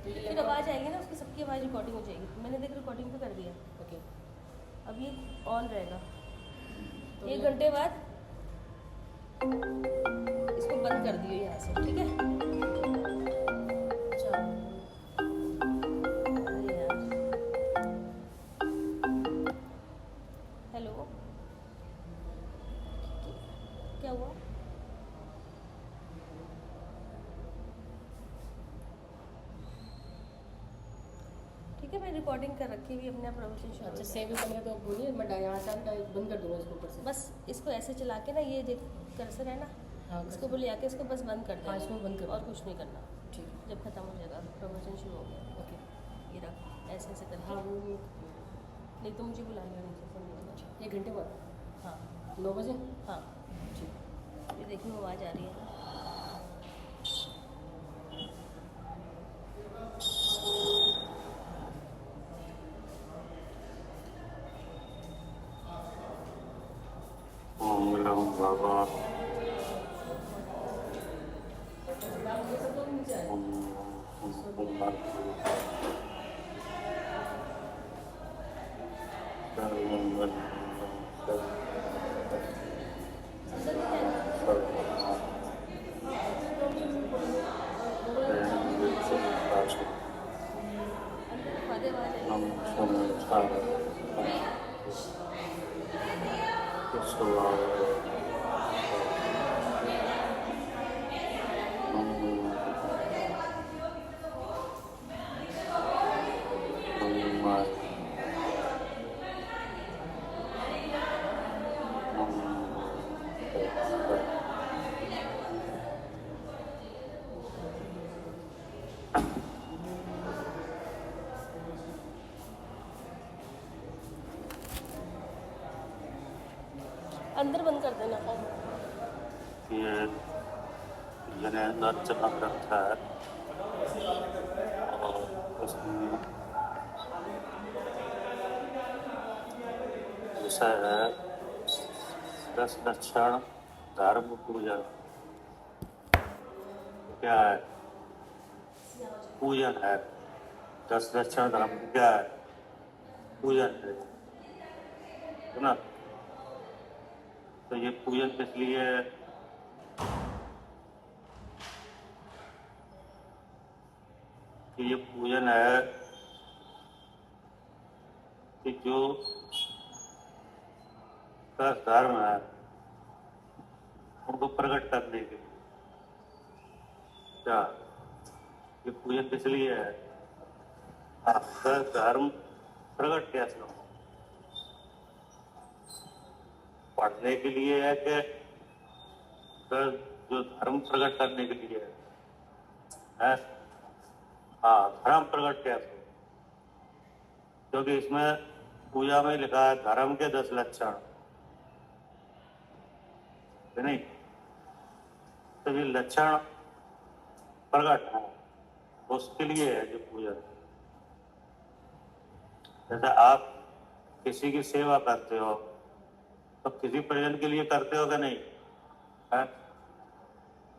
तो ये फिर आवाज़ आएगी ना, उसकी सबकी आवाज़ रिकॉर्डिंग हो जाएगी। मैंने देख रिकॉर्डिंग पे कर दिया। ओके। अब ये ऑन रहेगा। तो 1 घंटे बाद इसको बंद कर दियो यहाँ से, ठीक है। अच्छा, अरे यार, हेलो, क्या हुआ? ठीक है, मैं रिकॉर्डिंग कर रखी हुई अपने प्रवचन शुरू अच्छा हो सेव करने तो बोलिए, मैं यहाँ से बंद कर दूँगा इसको ऊपर से। बस इसको ऐसे चला के ना, ये देख कर्सर है ना, हाँ इसको बोले आके इसको बस बंद कर हाँ, देना। इसको बंद कर और दो। कुछ नहीं करना। ठीक है। जब खत्म हो जाएगा प्रवचन शुरू हो गया, ओके। ये रख ऐसे ऐसे करके। हाँ वो नहीं तो मुझे बुला लिया नीचे से, नहीं होगा। 1 घंटे बाद हाँ 9 बजे। हाँ, ठीक। ये देखिए आवाज़ आ रही है ना। ओम नमो भगवान अंदर आवाज़ अंदर बंद कर देना। ये जनेन्द्र चला रखा है और उसमें विषय है 10 लक्षण धर्म पूजन। क्या है? पूजन है। 10 लक्षण धर्म क्या है? पूजन है ना। तो ये पूजन किस लिए है? कि ये पूजन है कि जो का धर्म है उनको प्रकट करने के लिए। क्या ये पूजन किस लिए है? आपका धर्म प्रकट कैसे हो? पढ़ने के लिए है कि जो धर्म प्रकट करने के लिए है? हाँ, धर्म प्रकट कैसे हो? क्योंकि इसमें पूजा में लिखा है धर्म के 10 लक्षण, नहीं? तो ये लक्षण प्रकट है, उसके लिए है जो पूजा। जैसे आप किसी की सेवा करते हो तो किसी प्रयोजन के लिए करते हो कि नहीं है?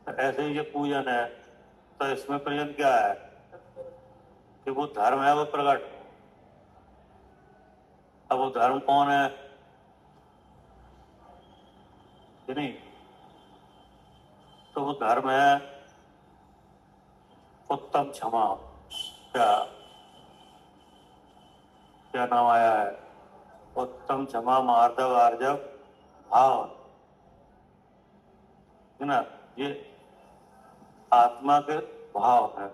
तो ऐसे ही ये पूजन है, तो इसमें प्रयोजन क्या है कि वो धर्म है वो प्रकट हो। अब वो धर्म कौन है कि नहीं? तो वो धर्म है उत्तम क्षमा। क्या क्या नाम आया है? उत्तम क्षमा मार्दव आर्जव भाव, है ना। ये आत्मा के भाव है।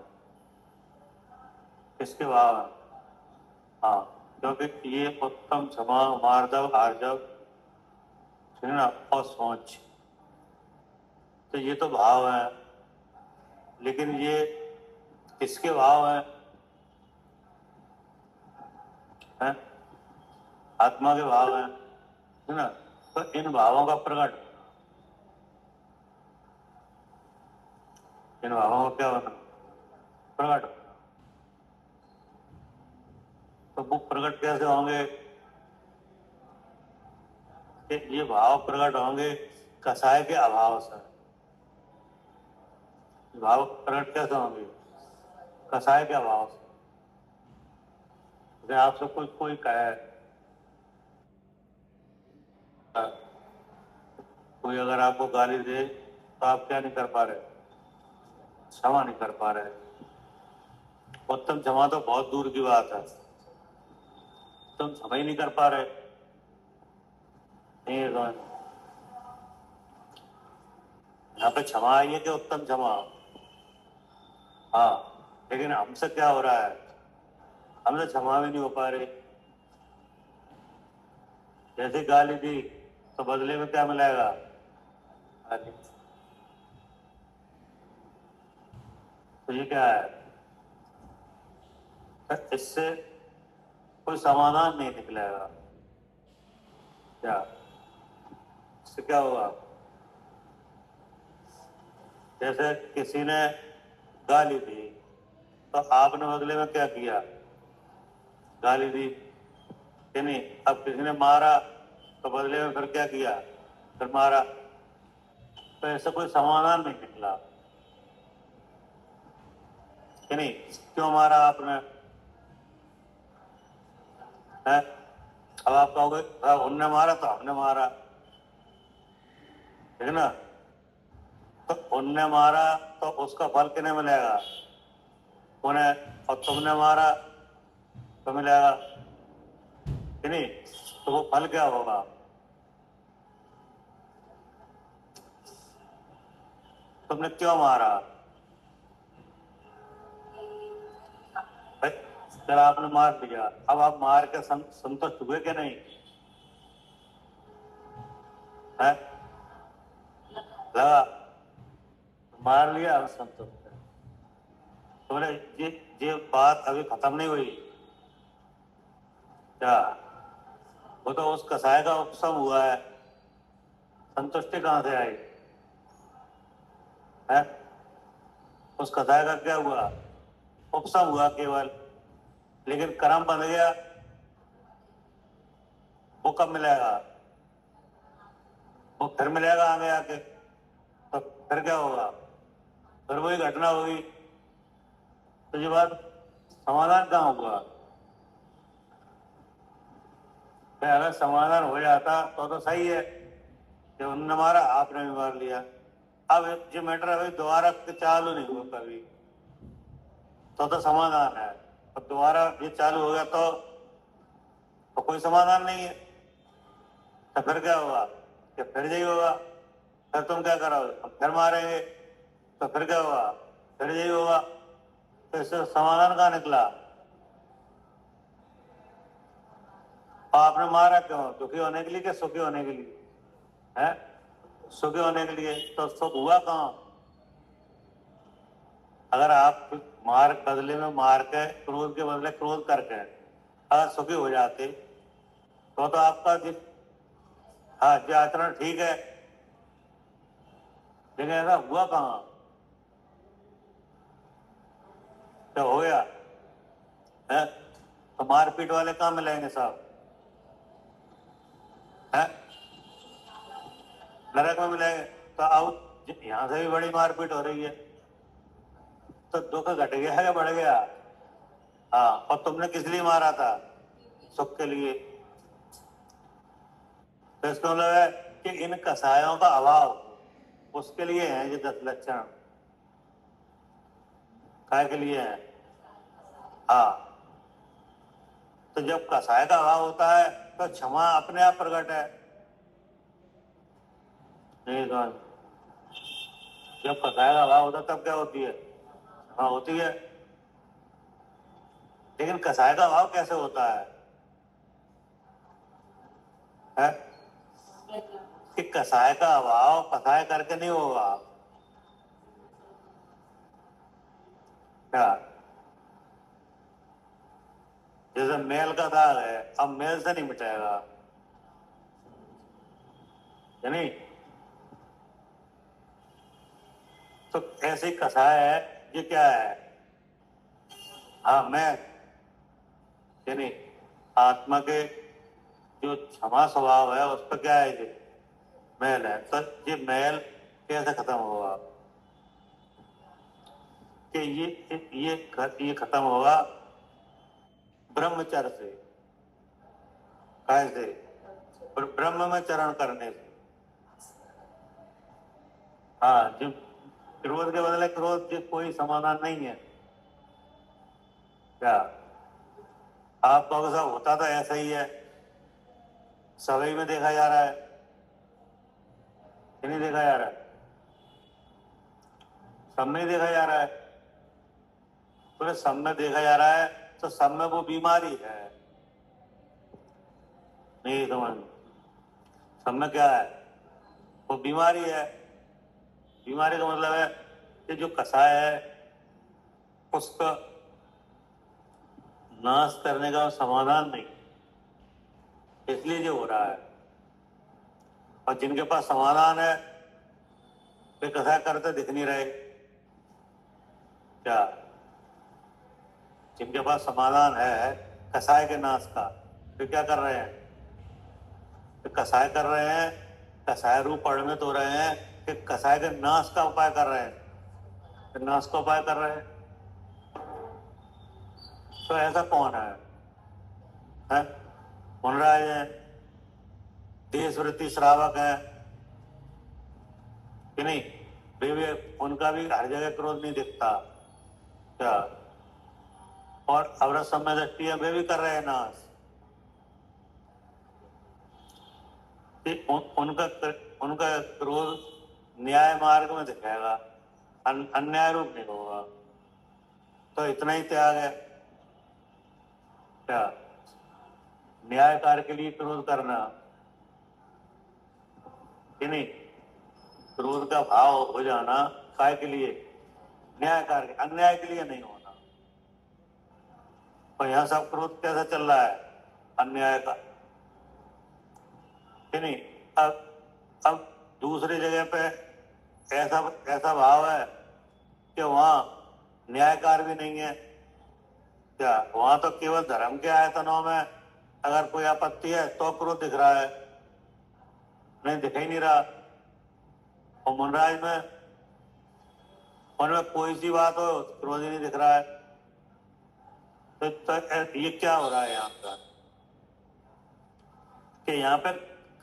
किसके भाव है? हाँ, क्योंकि ये उत्तम क्षमा मार्दव आर्जव, है ना, और सोच, तो ये तो भाव है। लेकिन ये किसके भाव है? आत्मा के भाव है ना। तो इन भावों का प्रकट, इन भावों का क्या होना? प्रकट। तो वो प्रकट कैसे होंगे? कि ये भाव प्रकट होंगे कसाय के अभाव से। भाव प्रकट कैसे होंगे? कसाय के अभाव से। अगर आपसे कोई कोई कहे, कोई अगर आपको गाली दे तो आप क्या नहीं कर पा रहे? क्षमा नहीं कर पा रहे। उत्तम क्षमा तो बहुत दूर की बात है, तुम क्षमा ही नहीं कर पा रहे। नहीं है कौन? यहाँ पे क्षमा आई है कि उत्तम क्षमा? हाँ, लेकिन हमसे क्या हो रहा है? हमसे क्षमा भी नहीं हो पा रहे। जैसे गाली दी तो बदले में क्या मिलेगा? गाली। तो ये क्या है? इससे कोई समाधान नहीं निकलेगा। क्या इससे क्या होगा? जैसे किसी ने गाली दी तो आपने बदले में क्या किया? गाली दी कि नहीं? अब किसी ने मारा तो बदले में फिर क्या किया? फिर मारा। तो ऐसा कोई समाधान नहीं निकला कि नहीं? क्यों मारा आपने? है? अब आप कहोगे उनने मारा तो हमने मारा, ठीक है ना? तो उनने मारा तो उसका फल किन्हें मिलेगा? उन्हें। और तुमने मारा तो मिलेगा कि नहीं? तो वो फल क्या होगा? तुमने क्यों मारा? भाई, चल आपने मार दिया, अब आप मार के संतुष्ट हुए कि नहीं? है? लगा मार लिया, अब संतुष्ट है। तुमने ये बात अभी खत्म नहीं हुई क्या? वो तो उस कसाय का उपशम हुआ है, संतुष्टि कहां से आई? है? उस कसाय का क्या हुआ? उपशम हुआ केवल, लेकिन कर्म बन गया। वो कब मिलेगा? वो फिर मिलेगा आगे आके। तो फिर क्या होगा? फिर वही घटना होगी। तो ये बात समाधान कहाँ हुआ? अगर समाधान हो जाता तो सही है कि उन्होंने मारा, आपने भी मार लिया। अब ये मैटर अभी दोबारा चालू नहीं हुआ कभी, तो समाधान है। और दोबारा ये चालू हो गया तो कोई समाधान नहीं है। तो फिर क्या होगा? कि फिर यही होगा। फिर तुम क्या करोगे? हम फिर मारेंगे। तो फिर क्या होगा? फिर यही होगा। तो इससे समाधान कहाँ निकला? और आपने मारा क्यों? दुखी होने के लिए कि सुखी होने के लिए? है? सुखी होने के लिए। तो सुख हुआ कहाँ? अगर आप मार बदले में मार के, क्रोध के बदले क्रोध करके अगर सुखी हो जाते तो आपका हाँ जो आचरण ठीक है, लेकिन ऐसा हुआ कहाँ? तो हो गया है? तो मारपीट वाले कहाँ मिलेंगे साहब? है? नरक में मिलेंगे। तो अब यहां से भी बड़ी मारपीट हो रही है, तो दुख घट गया है या बढ़ गया? हाँ, और तुमने किस लिए मारा था? सुख के लिए। तो इसका मतलब है कि इन कसायों का अभाव उसके लिए है ये 10 लक्षण। काय के लिए है? हाँ, तो जब कसाय का अभाव होता है तो क्षमा अपने आप प्रकट है। नहीं कौन? जब कसाय का अभाव होता है तब क्या होती है? क्षमा होती है। लेकिन कसाय का अभाव कैसे होता है? है? कि कसाय का अभाव कसाय करके नहीं होगा। क्या? जैसे मेल का दाग है, अब मेल से नहीं मिटेगा, है नहीं? तो ऐसे ही कसाय है, ये क्या है? हाँ, मेल, यानी आत्मा के जो क्षमा स्वभाव है उस पर क्या है? ये मेल है। तो ये मेल कैसे खत्म होगा? कि ये खत्म होगा ब्रह्मचर्य से, कैसे? ब्रह्म में चरण करने से। हाँ, जो क्रोध के बदले क्रोध के कोई समाधान नहीं है। क्या आप कहोगे साहब होता तो ऐसा ही है, सभी में देखा जा रहा है कि नहीं देखा जा रहा है? सब में देखा जा रहा है। तो सब में देखा जा रहा है तो सब में वो बीमारी है, नहीं समझ? सब में क्या है? वो बीमारी है। बीमारी का मतलब है कि जो कसाय है उसका नाश करने का समाधान नहीं, इसलिए जो हो रहा है। और जिनके पास समाधान है वे कसाय करते दिख नहीं रहे। क्या जिनके पास समाधान है कसाय के नाश का, वे क्या कर रहे हैं? वे कसाय कर रहे हैं, कसाय रूप परिणत हो रहे हैं कि कसाय के नाश का उपाय कर रहे हैं, नाश का उपाय कर रहे हैं। तो ऐसा कौन है? मुनराज है, देशवृत्ति श्रावक है कि नहीं? वे उनका भी हर जगह क्रोध नहीं दिखता। क्या और अवरत समय दृष्टि है, वे भी कर रहे हैं नाश। उनका क्रोध न्याय मार्ग में दिखेगा, अन्याय रूप नहीं होगा। तो इतना ही त्याग है। क्या न्याय कार्य के लिए क्रोध करना कि नहीं? क्रोध का भाव हो जाना काय के लिए? न्याय कार्य, अन्याय के लिए नहीं होना। और यहां सब क्रोध कैसा चल रहा है? अन्याय का, कि नहीं? अब दूसरी जगह पे ऐसा भाव है कि वहां न्याय कार्य भी नहीं है। क्या वहां तो केवल धर्म के आयतनों में अगर कोई आपत्ति है तो क्रोध दिख रहा है, नहीं दिख ही नहीं रहा। और मुनराज में उनमें कोई सी बात हो क्रोध ही नहीं दिख रहा है। तो ये क्या हो रहा है यहाँ पर कि यहाँ पे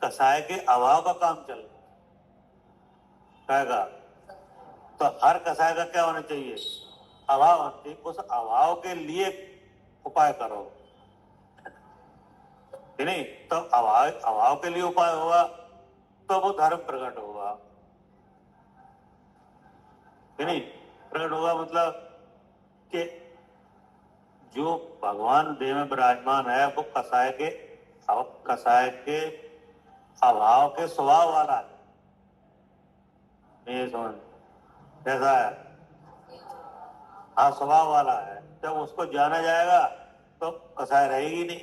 कसाय के अभाव का काम चल रहा है। तो हर कसाय का क्या होना चाहिए? अभाव होना चाहिए। उस अभाव के लिए उपाय करो, कि नहीं? तो अभाव के लिए उपाय होगा तो वो धर्म प्रकट होगा, कि नहीं? प्रकट होगा मतलब कि जो भगवान देह में विराजमान है वो कसाय के अभाव के स्वभाव वाला है। नहीं समझ कैसा है? हाँ, स्वभाव वाला है। जब उसको जाना जाएगा तो कसाय रहेगी नहीं,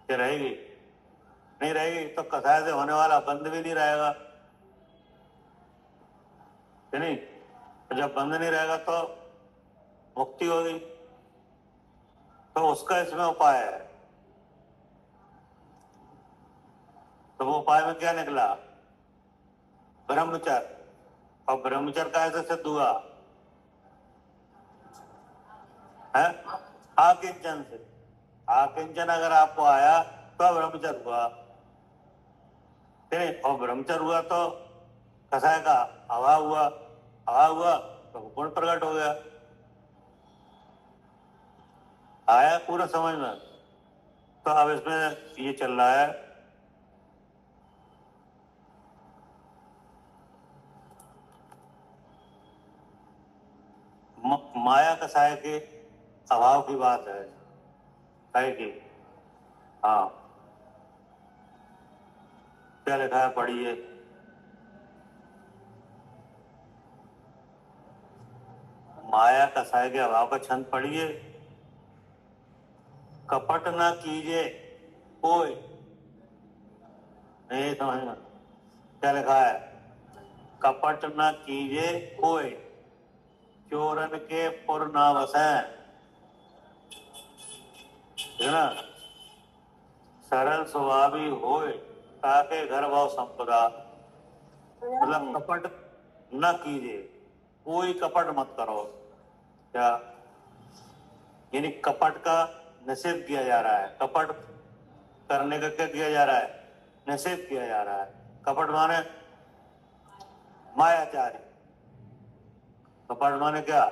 क्या रहेगी? नहीं रहेगी। तो कसाय से होने वाला बंद भी नहीं रहेगा, कि नहीं? जब बंद नहीं रहेगा तो मुक्ति होगी। तो उसका इसमें उपाय है। तो वो उपाय में क्या निकला? ब्रह्मचर्य। और ब्रह्मचर्य का ऐसे सिद्ध हुआ है आकिंचन से। आकिंचन अगर आपको आया तो ब्रह्मचर्य हुआ, नहीं? और ब्रह्मचर्य हुआ तो कसाय का अभाव हुआ, अभाव हुआ तो गुण प्रकट हो गया। आया पूरा समझ में? तो अब इसमें ये चल रहा है माया कसाय के अभाव की बात है कि हाँ क्या लिखा है? पढ़िए। माया कसाय के अभाव का छंद पढ़िए। कपट न कीजिए कोई, नहीं समझना क्या लिखा है? कपट न कीजिए कोई, चोरन के पुर ना बसें, है ना? सरल स्वभावी होए ताके घर भाव संपदा। मतलब कपट न कीजिए कोई कपट मत करो। क्या यानी कपट का निषेध किया जा रहा है। कपट करने का क्या किया जा रहा है? निषेध किया जा रहा है। कपट माने मायाचारी। कपट माने क्या?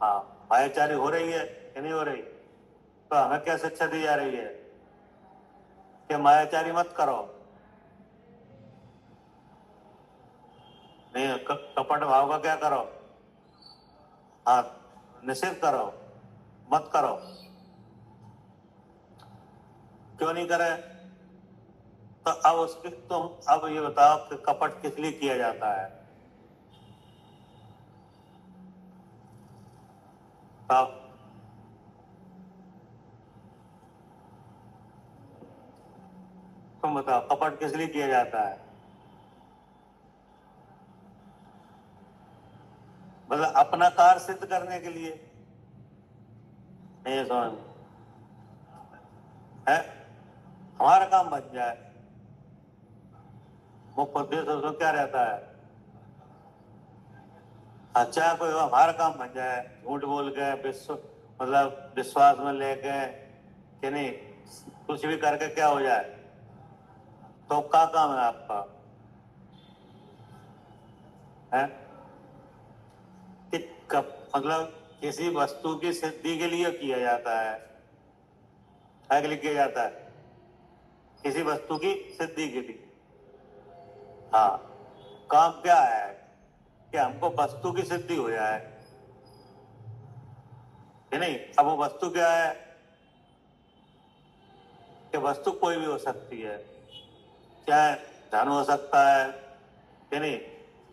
हाँ, मायाचारी हो रही है कि नहीं हो रही? तो हमें क्या शिक्षा दी जा रही है कि मायाचारी मत करो। नहीं, कपट भाव का क्या करो? हाँ, निषेध करो, मत करो। क्यों नहीं करे? तो अब उसके तुम अब ये बताओ कि कपट किस लिए किया जाता है? अब तुम बताओ कपट किस लिए किया जाता है? मतलब अपना कार्य सिद्ध करने के लिए। नहीं समझ है, हमारा काम बन जाए। मुख्य उद्देश्य उसमें क्या रहता है? अच्छा, कोई हमारा काम बन जाए, झूठ बोल के मतलब विश्वास में लेके कि नहीं, कुछ भी करके क्या हो जाए, तो क्या काम है आपका? है कि मतलब किसी वस्तु की सिद्धि के लिए किया जाता है। के लिए किया जाता है? किसी वस्तु की सिद्धि के लिए। हाँ, काम क्या है कि हमको वस्तु की सिद्धि हो जाए कि नहीं। अब वो वस्तु क्या है कि वस्तु कोई भी हो सकती है, चाहे धन हो सकता है कि नहीं,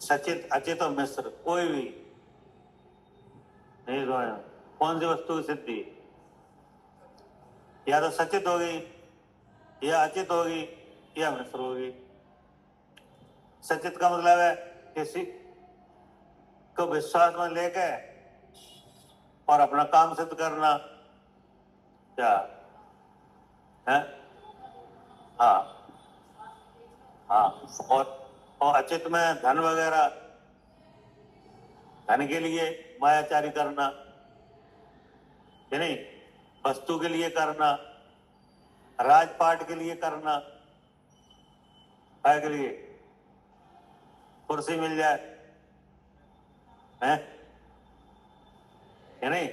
सचित अचित और मिश्र, कोई भी नहीं। कौन सी वस्तु की सिद्धि? या तो सचित होगी, या अचित होगी, या मिश्र होगी। सचित का मतलब है किसी को विश्वास में लेके और अपना काम सिद्ध करना। क्या है? हाँ हाँ। और अचित में धन वगैरह, धन के लिए मायाचारी करना कि नहीं, वस्तु के लिए करना, राजपाट के लिए करना, के लिए कुर्सी मिल जाए है कि नहीं।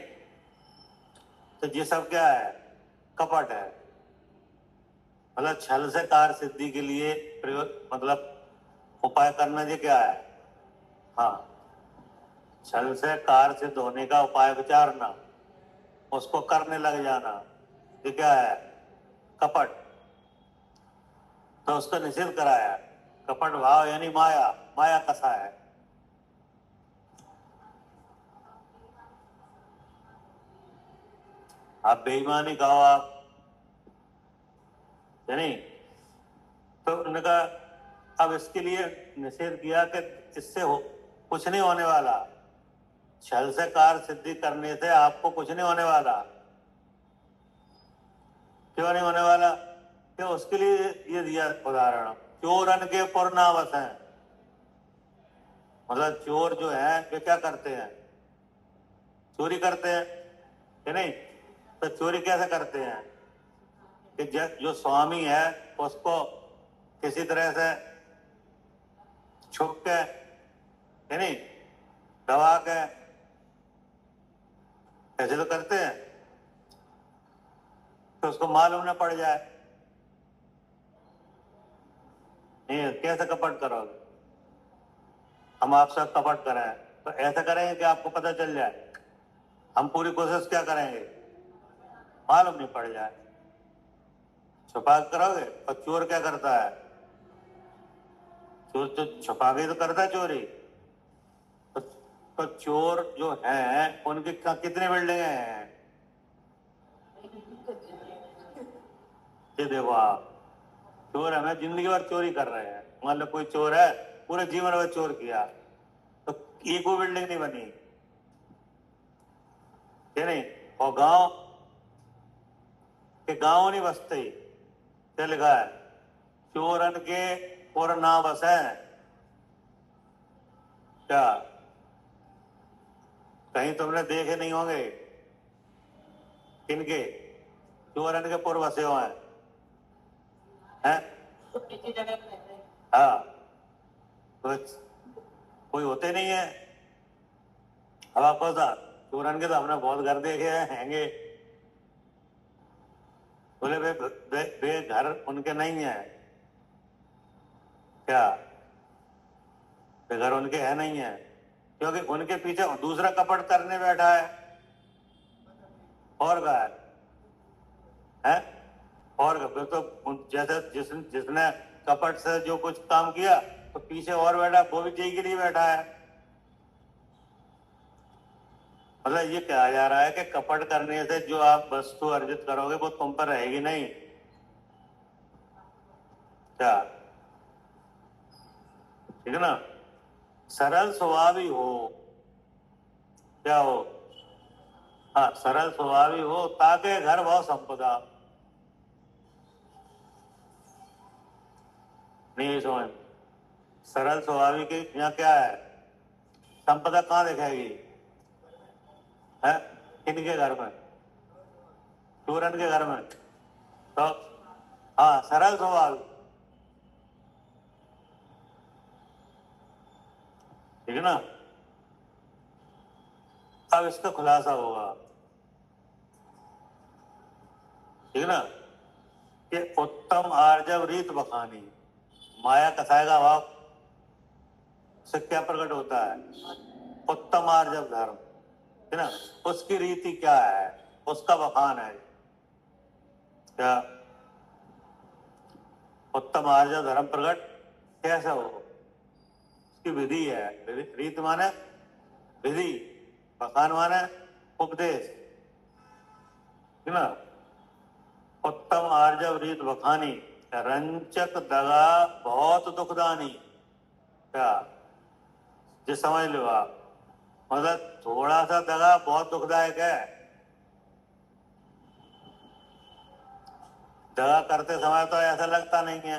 तो ये सब क्या है? कपट है। मतलब छल से कार्य सिद्धि के लिए प्रयोग, मतलब उपाय करना, ये क्या है? हाँ, छल से कार्य सिद्ध होने का उपाय विचारना, उसको करने लग जाना, ये क्या है? कपट। तो उसका निषेध कराया। कपट भाव यानी माया। माया कसा है? आप बेईमानी कहो आप, यानी तो उन्होंने कहा अब इसके लिए निषेध किया कि इससे कुछ नहीं होने वाला। छल से कार्य सिद्धि करने से आपको कुछ नहीं होने वाला। क्यों नहीं होने वाला? कि उसके लिए ये दिया उदाहरण, चोरन के पुरनावस हैं। मतलब चोर जो है वे क्या करते हैं? चोरी करते हैं कि नहीं। तो चोरी कैसे करते हैं कि जो स्वामी है उसको किसी तरह से छुप के कि नहीं, दबा के, ऐसे तो करते हैं तो उसको मालूम न पड़ जाए। नहीं, कैसे कपट करोगे? हम आपसे कपट करें तो ऐसा करेंगे कि आपको पता चल जाए। हम पूरी कोशिश क्या करेंगे? मालूम नहीं पड़ जाए। छुपा करोगे। और चोर क्या करता है? चोर तो छुपा के तो करता है चोरी। तो चोर जो है उनकी कितनी बिल्डिंग हैं? ये देखो आप, चोर हमें जिंदगी भर चोरी कर रहे हैं। मान लो कोई चोर है, पूरे जीवन भर चोर किया, तो एक को बिल्डिंग नहीं बनी कि नहीं। और गांव नहीं बसते। क्या लिखा है? चोरन के पुर ना बसे। क्या कहीं तुमने देखे नहीं होंगे, किनके? चोरन के पूर्व बसे हुए हैं? तो किसी जगह पे रहते हैं। हाँ, तो कोई होते नहीं है। अब आपको चोरन के तो हमने बहुत घर देखे हैंगे। बोले वे घर उनके नहीं है क्या? वे घर उनके है नहीं है, क्योंकि उनके पीछे दूसरा कपट करने बैठा है। और का है और तो जैसे जिसने कपट से जो कुछ काम किया, तो पीछे और बैठा, वो भी यही के लिए बैठा है। मतलब ये कहा जा रहा है कि कपट करने से जो आप वस्तु अर्जित करोगे वो तुम पर रहेगी नहीं क्या? ठीक है ना? सरल स्वभावी हो, क्या हो? हाँ, सरल स्वभावी हो, ताकि घर भाव संपदा। नहीं समझ? सरल स्वभावी के यहाँ क्या है? संपदा कहाँ दिखाएगी? है किनके घर में? चूरन के घर में। तो हाँ, सरल स्वभाव, ठीक है ना? अब इसका खुलासा होगा, ठीक है ना, कि उत्तम आर्जव रीत बखानी, माया कसाय का भाव से क्या प्रकट होता है? उत्तम आर्जव धर्म, है ना, उसकी रीति क्या है, उसका बखान है क्या? उत्तम आर्जव धर्म प्रकट कैसे हो? उसकी विधि है। रीत माने विधि, बखान माने उपदेश, है ना? उत्तम आर्जव रीत बखानी, रंचक दगा बहुत दुखदानी। क्या? जो समझ लो आप, मतलब थोड़ा सा दगा बहुत दुखदायक है। दगा करते समय तो ऐसा लगता नहीं है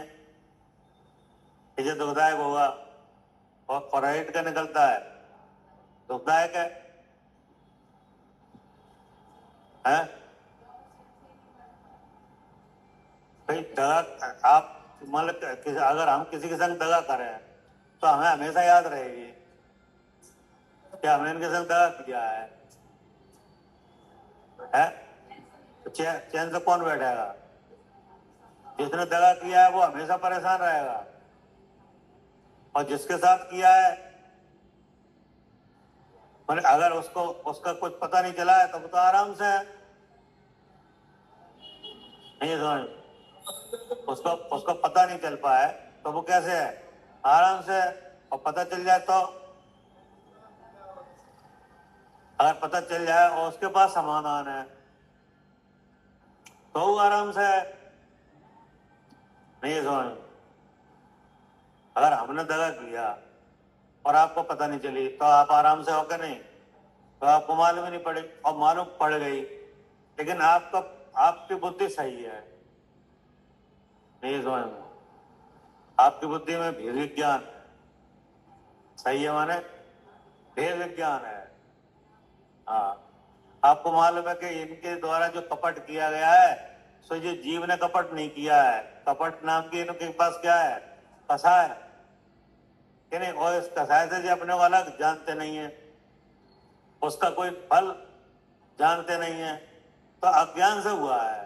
कि ये दुखदायक होगा, और पराइट का निकलता है दुखदायक है, हैं? भाई दगा, आप मतलब अगर हम किसी के संग दगा करें तो हमें हमेशा याद रहेगी कि हमने इनके संग दगा किया है? तो चैन से कौन बैठेगा? जिसने दगा किया है वो हमेशा परेशान रहेगा, और जिसके साथ किया है, मतलब अगर उसको उसका कुछ पता नहीं चला है तो वो तो आराम से है। नहीं समझ? उसको उसको पता नहीं चल पाया तो वो कैसे है? आराम से है। और पता चल जाए तो, अगर पता चल जाए और उसके पास समाधान है तो वो आराम से है। नहीं समझ? अगर हमने दगा किया और आपको पता नहीं चली तो आप आराम से हो क्या? नहीं, तो आपको मालूम ही नहीं पड़ी, और मालूम पड़ गई लेकिन आपकी बुद्धि सही है। नहीं समझ में? आपकी बुद्धि में भेद विज्ञान सही है, माने भेद विज्ञान है। हाँ, आपको मालूम है कि इनके द्वारा जो कपट किया गया है, सो ये जीव ने कपट नहीं किया है। कपट नाम की इनके पास क्या है? कसाय, कि नहीं? और इस कसाय से जो अपने को अलग जानते नहीं है, उसका कोई फल जानते नहीं है, तो अज्ञान से हुआ है।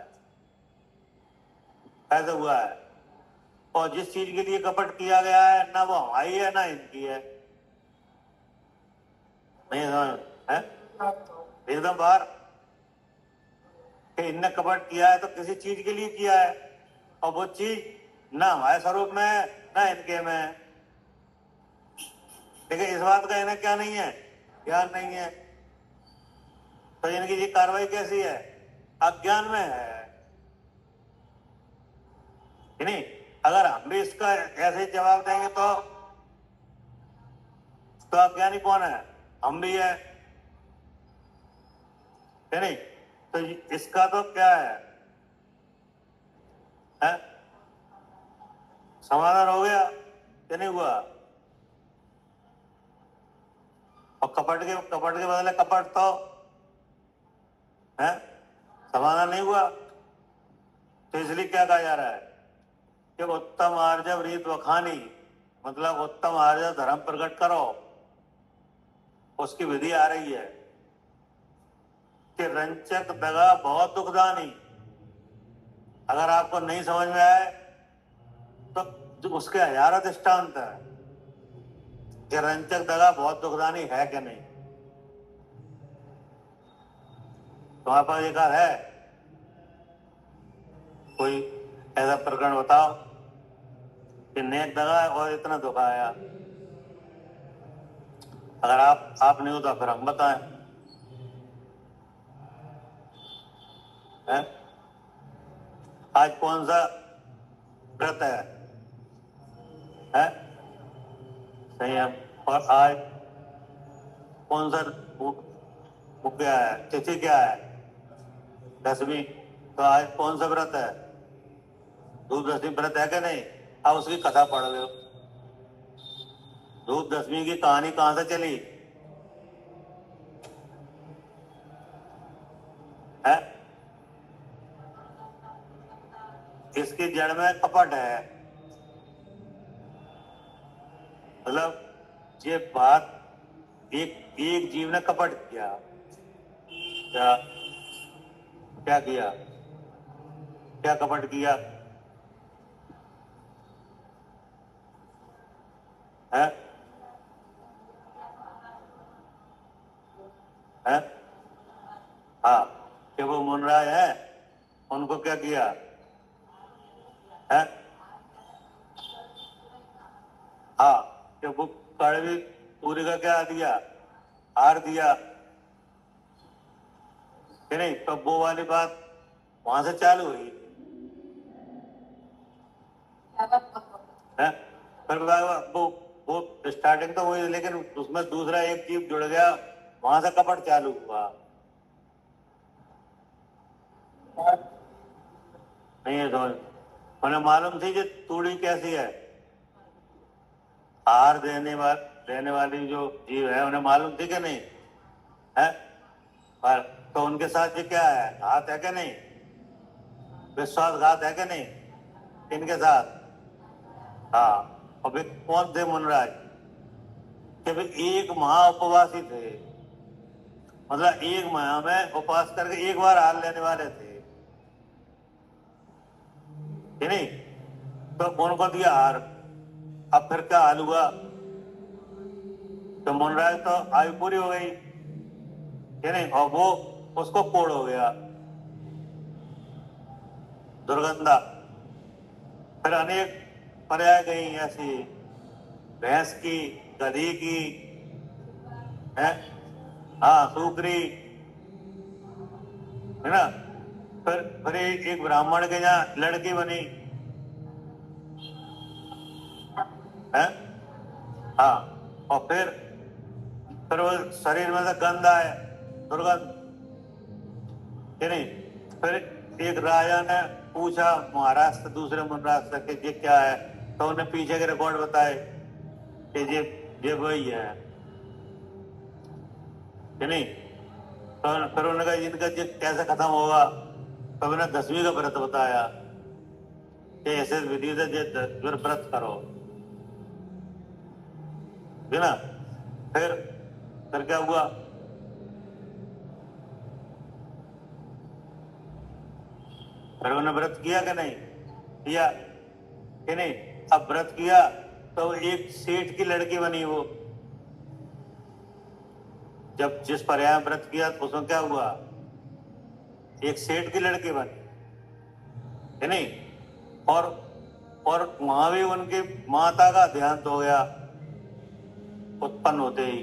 कैसे हुआ है? और जिस चीज के लिए कपट किया गया है ना वो हमारी है ना इनकी है। नहीं समझ है? एकदम बाहर कि इनने कपट किया है तो किसी चीज के लिए किया है, और वो चीज ना हमारे स्वरूप में है ना इनके में है। लेकिन इस बात का इन्हें क्या नहीं है? ज्ञान नहीं है। तो इनकी ये कार्रवाई कैसी है? अज्ञान में है कि नहीं? अगर हम भी इसका ऐसे ही जवाब देंगे तो अज्ञानी कौन है? हम भी है कि नहीं? तो इसका तो क्या है? समाधान हो गया कि नहीं हुआ? और और कपट के बदले कपट तो है, समाधान नहीं हुआ। तो इसलिए क्या कहा जा रहा है कि उत्तम आर्जव रीत वखानी, मतलब उत्तम आर्जव धर्म प्रकट करो, उसकी विधि आ रही है कि रंचक दगा बहुत दुखदानी। अगर आपको नहीं समझ में आए तो उसके हजारों दृष्टांत है कि रंचक दगा बहुत दुखदानी है कि नहीं। तुम्हारे पास एक है कोई ऐसा प्रकरण बताओ कि नेक दगा और इतना धोखा आया। अगर आप नहीं हो तो फिर हम बताएं। है? आज कौन सा व्रत है? संयम। और आज कौन सा वो क्या है, तिथि क्या है? 10वीं। तो आज कौन सा व्रत है? धूप दशमी व्रत है कि नहीं? अब उसकी कथा पढ़ लो। धूप दशमी की कहानी कहां से चली है? इसकी जड़ में कपट है। मतलब ये बात एक जीव ने कपट किया। क्या किया? क्या कपट किया है? है? हाँ, कि वो मुनराज है, उनको क्या किया है? हाँ, कि वो कड़वी पूरी का क्या दिया? हार दिया कि नहीं? तो वो वाली बात वहां से चालू हुई है। फिर वो स्टार्टिंग तो हुई, लेकिन उसमें दूसरा एक जीव जुड़ गया, वहां से कपट चालू हुआ। नहीं है तो उन्हें मालूम थी कि तूड़ी कैसी है। आहार देने वाली जो जीव है उन्हें मालूम थी कि नहीं है? पर तो उनके साथ ये क्या है, घात है कि नहीं? विश्वासघात है कि नहीं इनके साथ? हाँ। और वे कौन थे मुनराज? कि वे एक महा उपवासी थे, मतलब एक माह में उपवास करके एक बार हार लेने वाले थे कि नहीं? तो उनको दिया हार। अब फिर क्या हाल हुआ? तो मुनराज तो आयु पूरी हो गई कि नहीं, और वो उसको कोड़ हो गया दुर्गंधा। फिर अनेक पर्याय गई ऐसी, भैंस की, गधी की है, हाँ सूकरी है ना। फिर एक ब्राह्मण के यहाँ लड़की बनी है, हाँ। और फिर वो शरीर में से गंध आए, दुर्गंध कि नहीं। फिर एक राजा ने पूछा महाराज से, दूसरे मुनराज से कि ये क्या है? तो उन्हें पीछे के रिकॉर्ड बताए कि ये वही है कि नहीं। तो फिर उन्होंने कहा इनका ये कैसे खत्म होगा? तो उन्हें 10वीं का व्रत बताया कि ऐसे विधि से व्रत करो है ना। फिर क्या हुआ? फिर उन्होंने व्रत किया कि नहीं किया कि नहीं? अब व्रत किया तो एक सेठ की लड़की बनी वो। जब जिस पर्याय में व्रत किया तो उसमें क्या हुआ? एक सेठ की लड़की बनी है नहीं। और वहां भी उनकी माता का देहांत हो गया उत्पन्न होते ही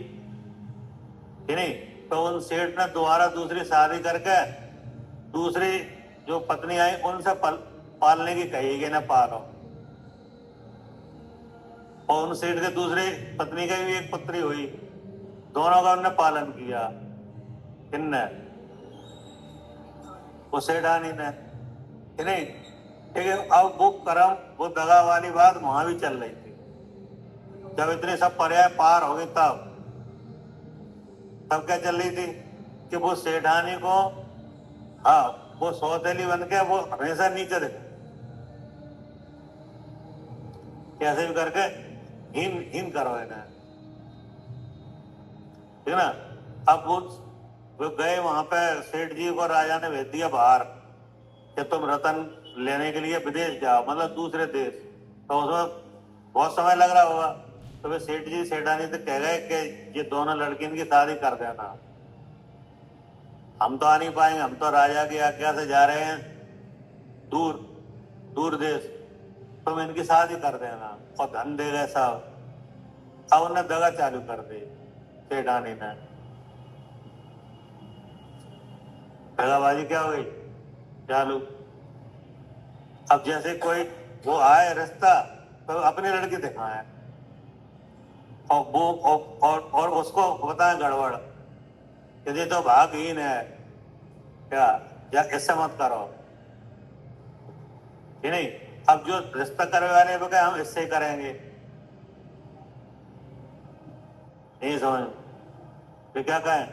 कि नहीं। तो उन सेठ ने दोबारा दूसरी शादी करके दूसरी जो पत्नी आई उनसे पालने की कही कि ना पालो। और उन सेठ के दूसरे पत्नी का भी एक पुत्री हुई, दोनों का उन्होंने पालन किया। किन्ने? वो सेठानी ने कि नहीं। ठीक है। अब वो कर्म, वो दगा वाली बात वहां भी चल रही थी। जब इतने सब पर्याय पार हो गए तब तब क्या चल रही थी कि वो सेठानी को, हाँ, वो सौतेली बन के वो हमेशा नीचे दिखे, कैसे भी करके हीन हीन करो इन्हें, ठीक है ना। अब वो गए वहां पे, सेठ जी को राजा ने भेज दिया बाहर कि तुम रतन लेने के लिए विदेश जाओ, मतलब दूसरे देश। तो उसमें बहुत समय लग रहा होगा, तो वे सेठ जी सेठानी से कह गए कि ये दोनों लड़कियों की शादी कर देना, हम तो आ नहीं पाएंगे, हम तो राजा की आज्ञा से जा रहे हैं दूर दूर देश, तुम इनकी शादी कर देना और धन दे गए साहब। अब उन्हें दगा चालू कर दी सेठानी ने। दगाबाजी क्या हो गई चालू। अब जैसे कोई वो आए रास्ता तो अपनी लड़की दिखाए और वो और उसको बताए गड़बड़ कि ये तो भागहीन है क्या, या ऐसे मत करो कि नहीं। अब जो रिश्ता करने वाले वो क्या, हम इससे ही करेंगे, नहीं समझ फिर क्या कहें।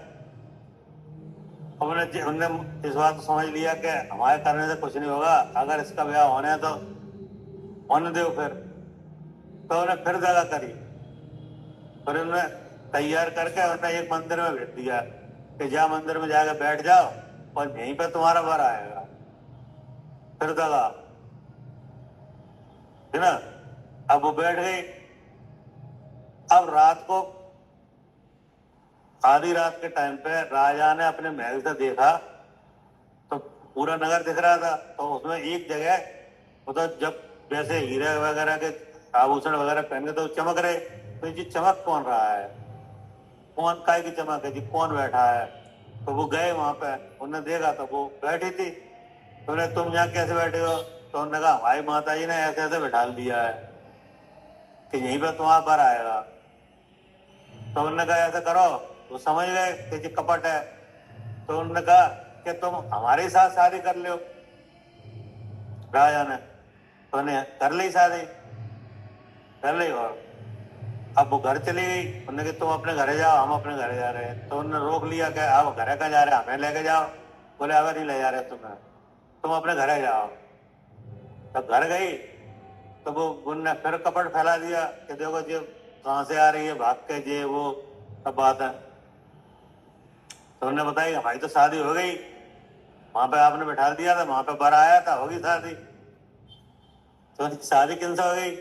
उन्होंने इस बात को समझ लिया कि हमारे करने से कुछ नहीं होगा, अगर इसका ब्याह होने है तो होने दो फिर। तो उन्हें फिर जगह करी, फिर उन्हें तैयार करके उन्हें एक मंदिर में भेज दिया कि जा मंदिर में जाकर बैठ जाओ और यहीं पे तुम्हारा वर आएगा। फिर दगा, है ना। अब वो बैठ गई। अब रात को, आधी रात के टाइम पे राजा ने अपने महल से देखा तो पूरा नगर दिख रहा था। तो उसमें एक जगह, मतलब जब जैसे हीरे वगैरह के आभूषण वगैरह पहन के तो चमक रहे, तो ये चमक कौन रहा है, कौन काय की चमक है जी, कौन बैठा है। तो वो गए वहां पे, उन्होंने देखा तो वो बैठी थी। तो उन्हें तुम यहाँ कैसे बैठे हो, तो उन्होंने कहा हमारी माता जी ने ऐसे ऐसे बैठा दिया है कि यहीं पे तुम्हारा पर आएगा। तो उन्होंने कहा ऐसा करो, वो समझ गए कि ये कपट है। तो उन्होंने कहा कि तुम हमारे साथ शादी कर लो। राजा ने तो उन्हें कर ली शादी, कर ली। और अब वो घर चली गई। उन्होंने कहा तुम अपने घरे जाओ, हम अपने घरे जा रहे हैं। तो उन्होंने रोक लिया कि आप घरे कहाँ जा रहे हैं, हमें लेके जाओ। बोले अब नहीं ले जा रहे तुम्हें, तुम अपने घरे जाओ। तो घर गई तो वो उनने फिर कपट फैला दिया कि देखो जी कहाँ से आ रही है, भाग के, ये वो सब बात है। तो उन्होंने बताया कि हमारी तो शादी हो गई, वहां पे आपने बैठा दिया था, वहां पे बर आया था, होगी शादी। तो शादी किन से हो गई,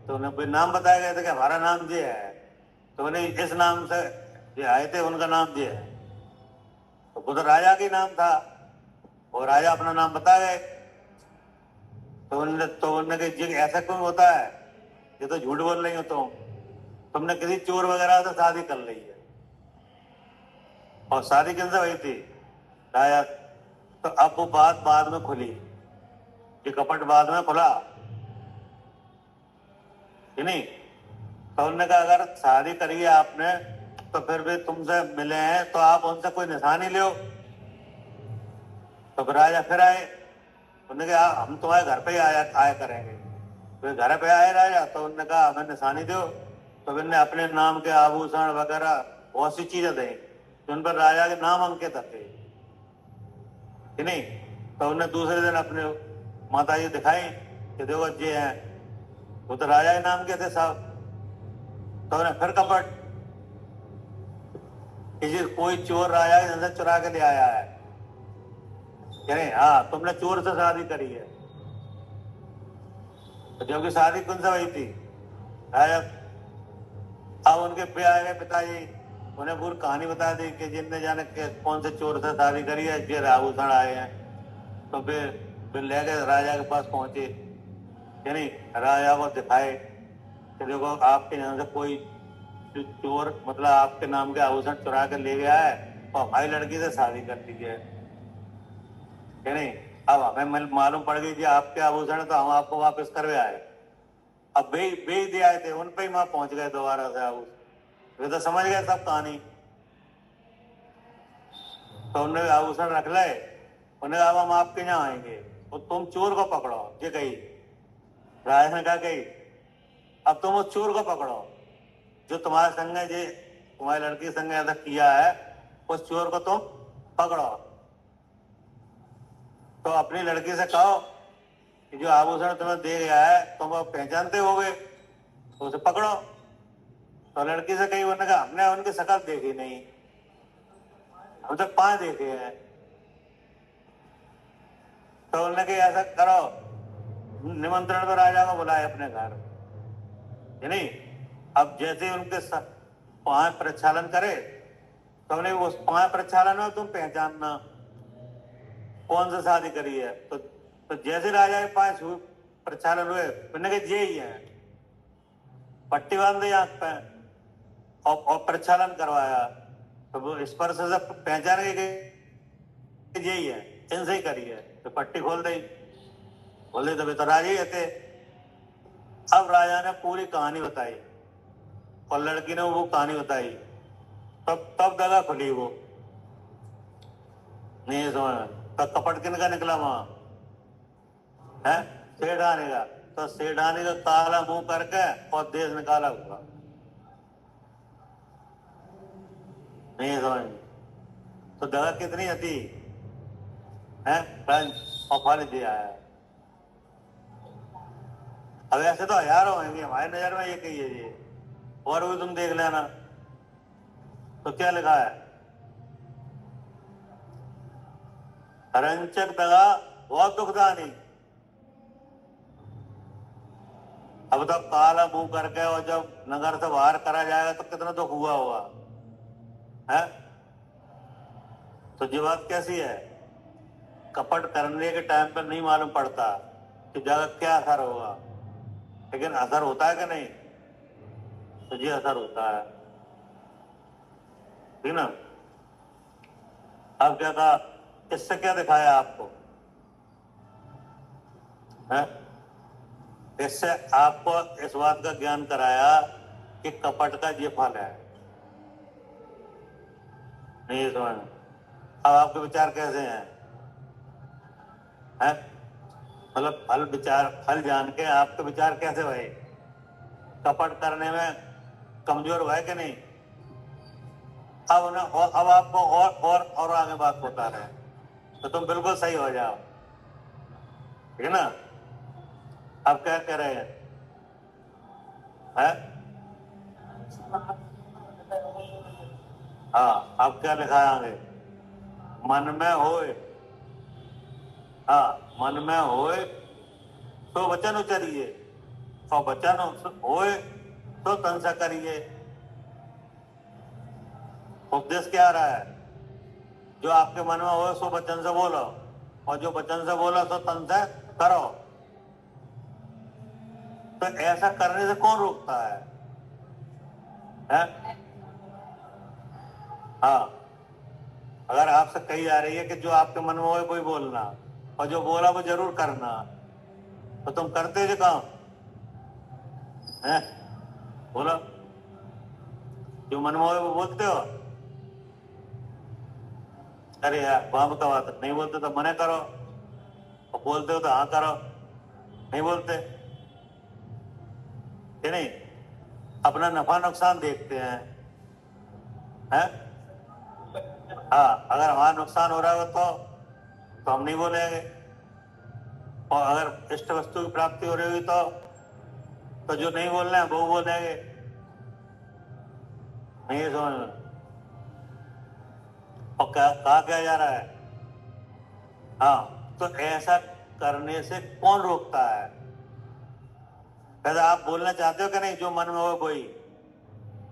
तो उन्हें कोई नाम बताया गया था कि हमारा नाम ये है। तो उन्हें इस नाम से जो आए थे उनका नाम ये है। तो खुद राजा का नाम था, और राजा अपना नाम बता गए। तो उन्होंने कहा जी ऐसा क्यों होता है, ये तो झूठ बोल रही हो तुमने किसी चोर वगैरह से शादी कर ली है। और शादी किन से हुई थी, राजा। तो अब वो बात बाद में खुली, ये कपट बाद में खुला कि नहीं। तो उन्होंने कहा अगर शादी करी है आपने तो फिर भी तुमसे मिले हैं तो आप उनसे कोई निशानी लो। तो फिर राजा फिर आए, उन्होंने कहा हम तुम्हारे घर पे ही आया करेंगे। तो घर पे आए राजा, तो उन्होंने कहा हमें निशानी दो। तो उन्होंने अपने नाम के आभूषण वगैरह बहुत सी चीजें दी जिन पर राजा के नाम अंकित थे कि नहीं। तो उन्हें दूसरे दिन अपने माता जी दिखाई कि देखो ये हैं, वो तो राजा के नाम के थे साहब। तो उन्हें फिर कपट कि कोई चोर राजा के धन से चुरा के ले आया है, कह रहे हाँ तुमने चोर से शादी करी है। तो जबकि शादी कौन सा हुई थी, राजा। अब उनके पे आए गए पिताजी, उन्हें पूरी कहानी बता दी कि जिनने जाने के कौन से चोर से शादी करी है, ये आभूषण आए हैं। तो फिर ले गए राजा के पास पहुंचे, यानी राजा को दिखाए कि देखो आपके यहाँ से कोई चोर, मतलब आपके नाम के आभूषण चुरा कर ले गया है और हमारी लड़की से शादी कर दी है कि नहीं। अब हमें मालूम पड़ गई कि आपके आभूषण तो हम आपको वापस करवे आए। अब बेच दिए आए थे, उन पे ही वहां पहुंच गए दोबारा से आभूषण। वे तो समझ गए सब कहानी। तो उन्होंने आभूषण रख ले, उन्हें अब हम आपके यहाँ आएंगे और तुम चोर को पकड़ो, ये कही। राजा ने कहा कही अब तुम उस चोर को पकड़ो जो तुम्हारे संग जे तुम्हारी लड़की संग ऐसा किया है, उस चोर को तुम पकड़ो। तो अपनी लड़की से कहो कि जो आभूषण तुम्हें दे गया है तुम वो पहचानते होगे, तो उसे पकड़ो। तो लड़की से कही, उन्होंने कहा हमने उनकी शक्ल देखी नहीं, हम तो पांव देखे हैं। तो उन्होंने कहा ऐसा करो, निमंत्रण पर राजा को बुलाए अपने घर, नहीं। अब जैसे उनके पांव प्रक्षालन करे तो हमने उस पांव प्रक्षालन में तुम पहचानना कौन सा शादी करी है। तो जैसे राजा के पांव प्रक्षालन हुए, उन्होंने कहा ये ही है। पट्टी बांध दी आंख पे और प्रक्षालन करवाया, तो वो स्पर्श से पहचान गए कि यही है, इनसे ही करी है। तो पट्टी खोल दी तो राजा ही थे। अब राजा ने पूरी कहानी बताई और लड़की ने वो कहानी बताई, तब दगा खुली वो नहीं समझ। तो कपट किन का निकला वहां है, सेठानी का। तो सेठानी का काला मुंह करके और देश निकाला हुआ, नहीं समझ। तो दगा कितनी थी है, और फल दिया है। अब ऐसे तो हजारों होंगे हमारी नजर में, ये कहिए ये और भी तुम देख लेना। तो क्या लिखा है, रंचक दगा बहुत दुखदानी। अब तो काला मुंह करके और जब नगर से बाहर करा जाएगा तो कितना दुख हुआ होगा है। तो ये बात कैसी है, कपट करने के टाइम पर नहीं मालूम पड़ता कि जगह क्या असर होगा, लेकिन असर होता है कि नहीं। तो ये असर होता है, ठीक ना। अब क्या कहा, इससे क्या दिखाया आपको है? इससे आपको इस बात का ज्ञान कराया कि कपट का ये फल है, नहीं समझ। अब आपके विचार कैसे हैं है? मतलब फल विचार, फल जान के आपके विचार कैसे भाई, कपट करने में कमजोर हुआ है कि नहीं। अब आपको और आगे बात बता रहे हैं, तो तुम बिल्कुल सही हो जाओ, ठीक है ना। अब क्या कह रहे हैं है? हाँ, अब क्या लिखा है आगे, मन में होए, हाँ मन में होए तो वचन उचरिए, और वचन होए तो तन से करिए। उपदेश क्या आ रहा है, जो आपके मन में हो सो वचन से बोलो, और जो वचन से बोलो तो तन से करो। तो ऐसा करने से कौन रोकता है? हाँ, अगर आपसे कही जा रही है कि जो आपके मन में हो वही बोलना, और जो बोला वो जरूर करना, तो तुम करते जो काम है, बोलो जो मन में हो वो बोलते हो। अरे यार वहां का बात नहीं बोलते तो मना करो, और बोलते हो तो हाँ करो, नहीं बोलते कि नहीं। अपना नफा नुकसान देखते हैं है? हाँ, अगर हमारा नुकसान हो रहा हो तो हम नहीं बोलेंगे, और अगर इष्ट वस्तु की प्राप्ति हो रही हुई तो जो नहीं बोलना है वो बोलेंगे, नहीं समझ में। और कहा क्या जा रहा है, हाँ तो ऐसा करने से कौन रोकता है? कहते आप बोलना चाहते हो कि नहीं, जो मन में हो कोई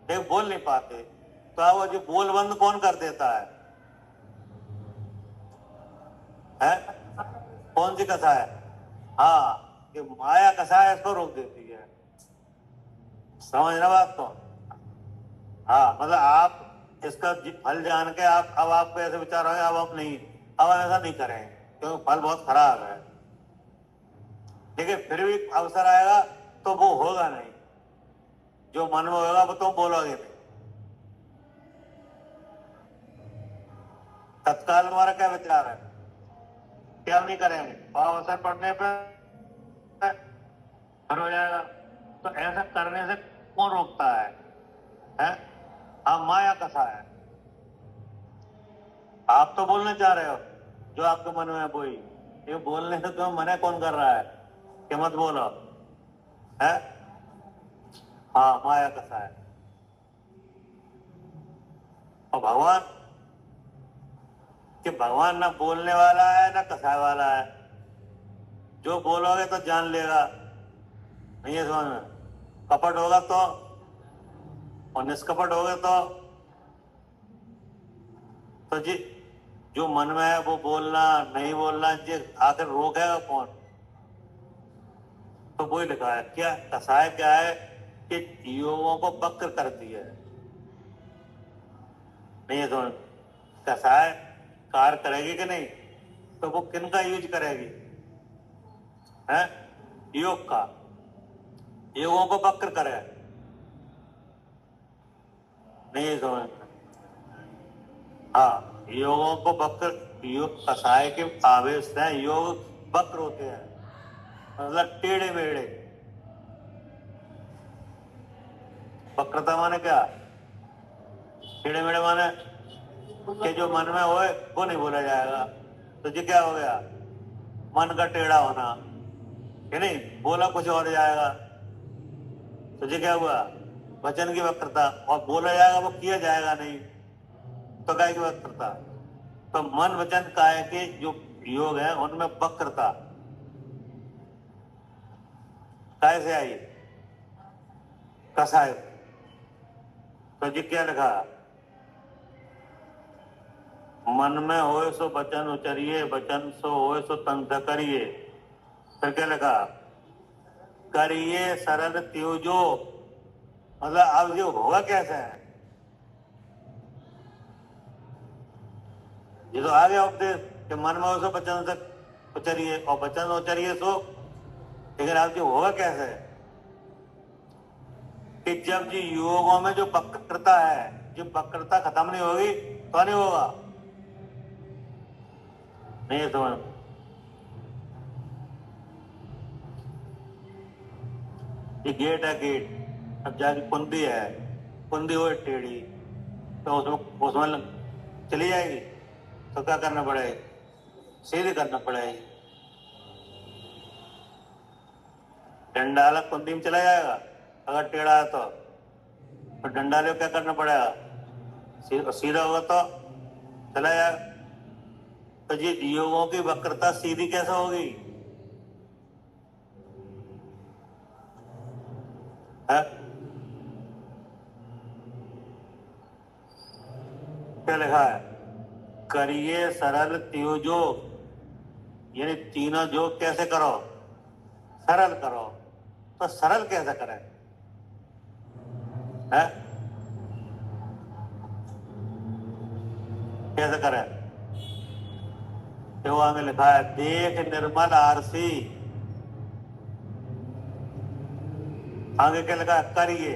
देख बोल नहीं पाते, तो आप वो जो बोल बंद कौन कर देता है? कौन सी कथा है? हाँ, कि माया कथा है, इसको रोक देती है, समझना बात को। हाँ, मतलब आप इसका फल जान के अब आपको ऐसे विचार होंगे, अब हम नहीं, अब हम ऐसा नहीं करें क्योंकि फल बहुत खराब है, लेकिन फिर भी अवसर आएगा तो वो होगा नहीं, जो मन में होगा वो तुम बोलोगे नहीं। तत्काल हमारा क्या विचार है, क्या नहीं करेंगे, और अवसर पड़ने पर हो जाएगा। तो ऐसा करने से कौन रोकता है? हाँ, माया कथा है, आप तो बोलना चाह रहे हो जो आपके मन में है वही, ये बोलने से तुम्हें मना कौन कर रहा है कि मत बोलो है? हाँ, माया कसा है। और भगवान कि भगवान ना बोलने वाला है ना कसाय वाला है। जो बोलोगे तो जान लेगा, नहीं है समझ में? कपट होगा तो, और निष्कपट होगा तो जी जो मन में है वो बोलना नहीं बोलना, जी आखिर रोकेगा कौन? तो वही लिखा है। क्या कसाय क्या है कि योगों को वक्र करती है, नहीं है समझ? कसाय कार्य करेगी कि नहीं, तो वो किन का यूज करेगी है? योग का, योगों को वक्र करे, नहीं है समझ? हाँ, योगों को वक्र, योग कसाय के आवेश से योग वक्र होते हैं, मतलब टेढ़े मेढ़े। वक्रता माने क्या? टेढ़े मेढ़े माने कि जो मन में होए वो नहीं बोला जाएगा। तो जी क्या हो गया? मन का टेढ़ा होना, कि नहीं बोला कुछ और जाएगा। तो जी क्या हुआ? वचन की वक्रता, और बोला जाएगा वो किया जाएगा नहीं, तो काय की वक्रता? तो मन वचन काय के जो योग है उनमें वक्रता काय से आई? कसाय। तो जी क्या लिखा? मन में होए सो वचन उचरिए, वचन सो होए सो तन से करिए। फिर क्या लिखा? करिए सरल त्योजो, मतलब अब जो होगा कैसे है? ये तो आ गया उपदेश कि मन में हो सो वचन से उचरिए, और वचन उचरिए सो, लेकिन अब जो होगा कैसे है? कि जब जी योगों में जो वक्रता है, जो वक्रता खत्म नहीं होगी तो नहीं होगा, नहीं है समझ? ये गेट है, गेट अब जाके कुंदी है, कुंदी हो टेढ़ी, तो उसमें चली जाएगी, तो क्या करना पड़ेगा? सीधी करना पड़ेगी। डंडा अलग कुंदी में चला जाएगा अगर टेढ़ा है तो डंडा ले क्या करना पड़ेगा? सीधा होगा तो चला जाएगा। तो ये योगों की वक्रता सीधी कैसे होगी है? क्या लिखा है? करिए सरल त्योजो, यानी तीनों योग कैसे करो? सरल करो। तो सरल कैसे करें है? कैसे करें? तो हमें लिखा है देख निर्मल आरसी, आगे क्या लिखा है? करिए,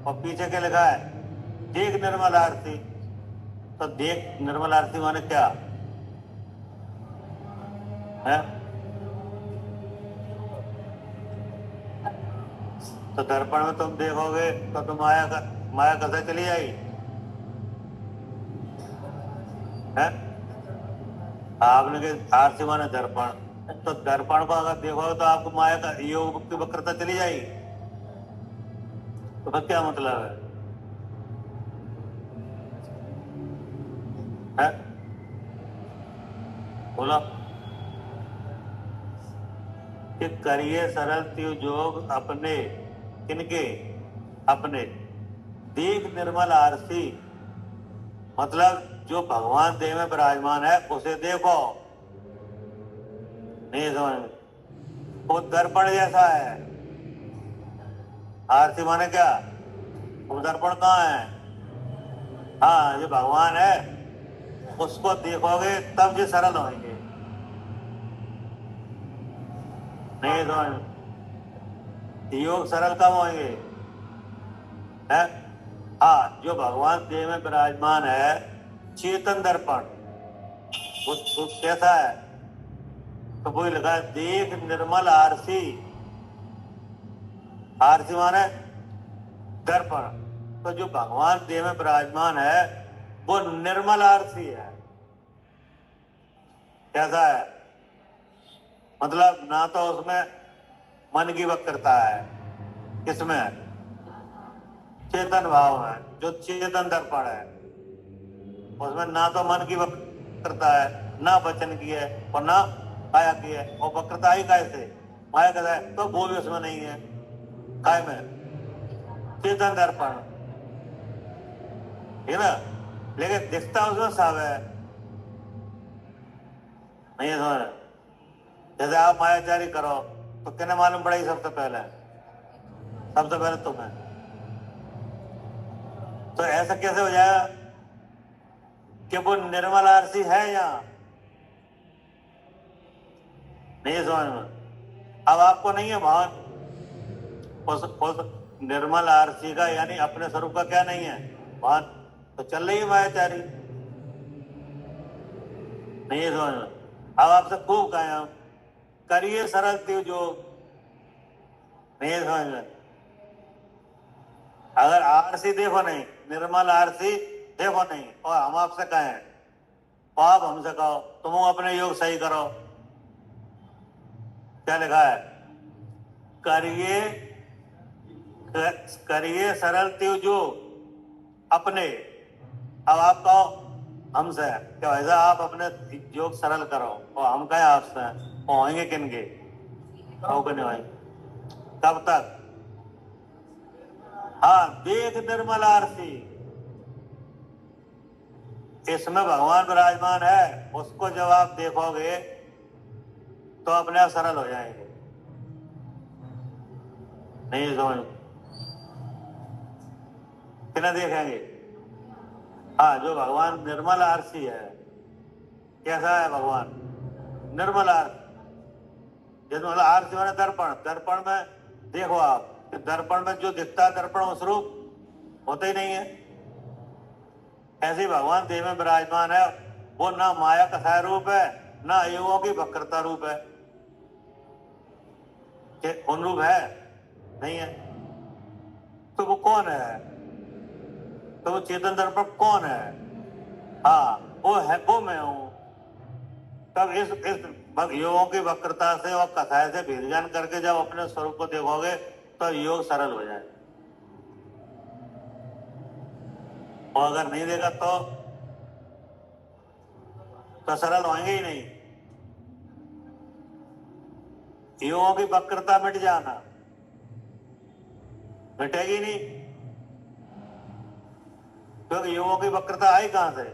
और पीछे क्या लिखा है? देख निर्मल आरती। तो देख निर्मल आरती माने क्या है? तो दर्पण में तुम देखोगे तो तुम माया कैसे चली आई है? आपने के आरती माने दर्पण, तो दर्पण को अगर देखोगे तो आपको माया का योग की वक्रता चली जाएगी। तो क्या मतलब है? बोलो कि करिए सरल त्योजोग अपने, किनके? अपने। देख निर्मल आरसी, मतलब जो भगवान देह में विराजमान है उसे देखो, नहीं समझ में? वो दर्पण जैसा है। आरती माने क्या? वो दर्पण कहाँ है? हाँ, जो भगवान है उसको देखोगे तब जो सरल होंगे, नहीं समझ में? योग सरल कब होंगे है? हाँ, जो भगवान देह में विराजमान है, चेतन दर्पण, वो कैसा है? तो वही लिखा है देख निर्मल आरसी, आरसी माने दर्पण। तो जो भगवान देह में विराजमान है वो निर्मल आरसी है, कैसा है? मतलब ना तो उसमें मन की वक्रता है, किसमें? चेतन भाव में, जो चेतन दर्पण है उसमें ना तो मन की वक्रता है, ना वचन की है और ना काया की है। और वक्रता ही कैसे? माया कहता है तो वो भी उसमें नहीं है। काय में? चेतन दर्पण, ठीक है ना? लेकिन दिखता उसमें सब है, नहीं है समझ? जैसे आप मायाचारी करो तो किन्हें मालूम पड़ेगी? सबसे पहले तुम्हें। तो ऐसा कैसे हो जाएगा कि वो निर्मल आरसी है या नहीं? समझ में? अब आपको नहीं है भान उस निर्मल आरसी का, यानी अपने स्वरूप का क्या नहीं है? भान। तो चल रही है मायाचारी, नहीं है समझ में? अब आपसे खूब कहें हम करिए सरल त्यों जो, नहीं है समझ में? अगर आरसी देखो नहीं, निर्मल आरसी देखो नहीं, और हम आपसे कहें तो आप हमसे कहो तुम अपने योग सही करो। क्या लिखा है? करिए सरल त्यों जो अपने। अब आप कहो हमसे कि वैसा आप अपने योग सरल करो, और हम कहें आपसे, होंगे किनके? होंगे नहीं होंगे? कब तक? हाँ, देख निर्मल आरसी, इसमें भगवान विराजमान है, उसको जब आप देखोगे तो अपने आप सरल हो जाएंगे, नहीं समझ? किन्हें देखेंगे? हाँ, जो भगवान निर्मल आरसी है। कैसा है भगवान? निर्मल आरसी। मतलब आरसी माने दर्पण। दर्पण में देखो आप, दर्पण में जो दिखता है दर्पण उस रूप होता ही नहीं है। ऐसे ही भगवान देह में विराजमान है, वो ना माया कसाय रूप है, ना योगों की वक्रता रूप है। कौन रूप है? नहीं है। तो वो कौन है? तो वो चेतन दर्पण कौन है? हाँ, वो है, वो मैं हूं। तब इस योगों की वक्रता से और कथाएं से भेदजान करके जब अपने स्वरूप को देखोगे तो योग सरल हो जाए। और अगर नहीं देखा तो सरल होंगे ही नहीं। योगों की वक्रता मिट जाना, मिटेगी नहीं, क्योंकि योगों की वक्रता आई कहां से?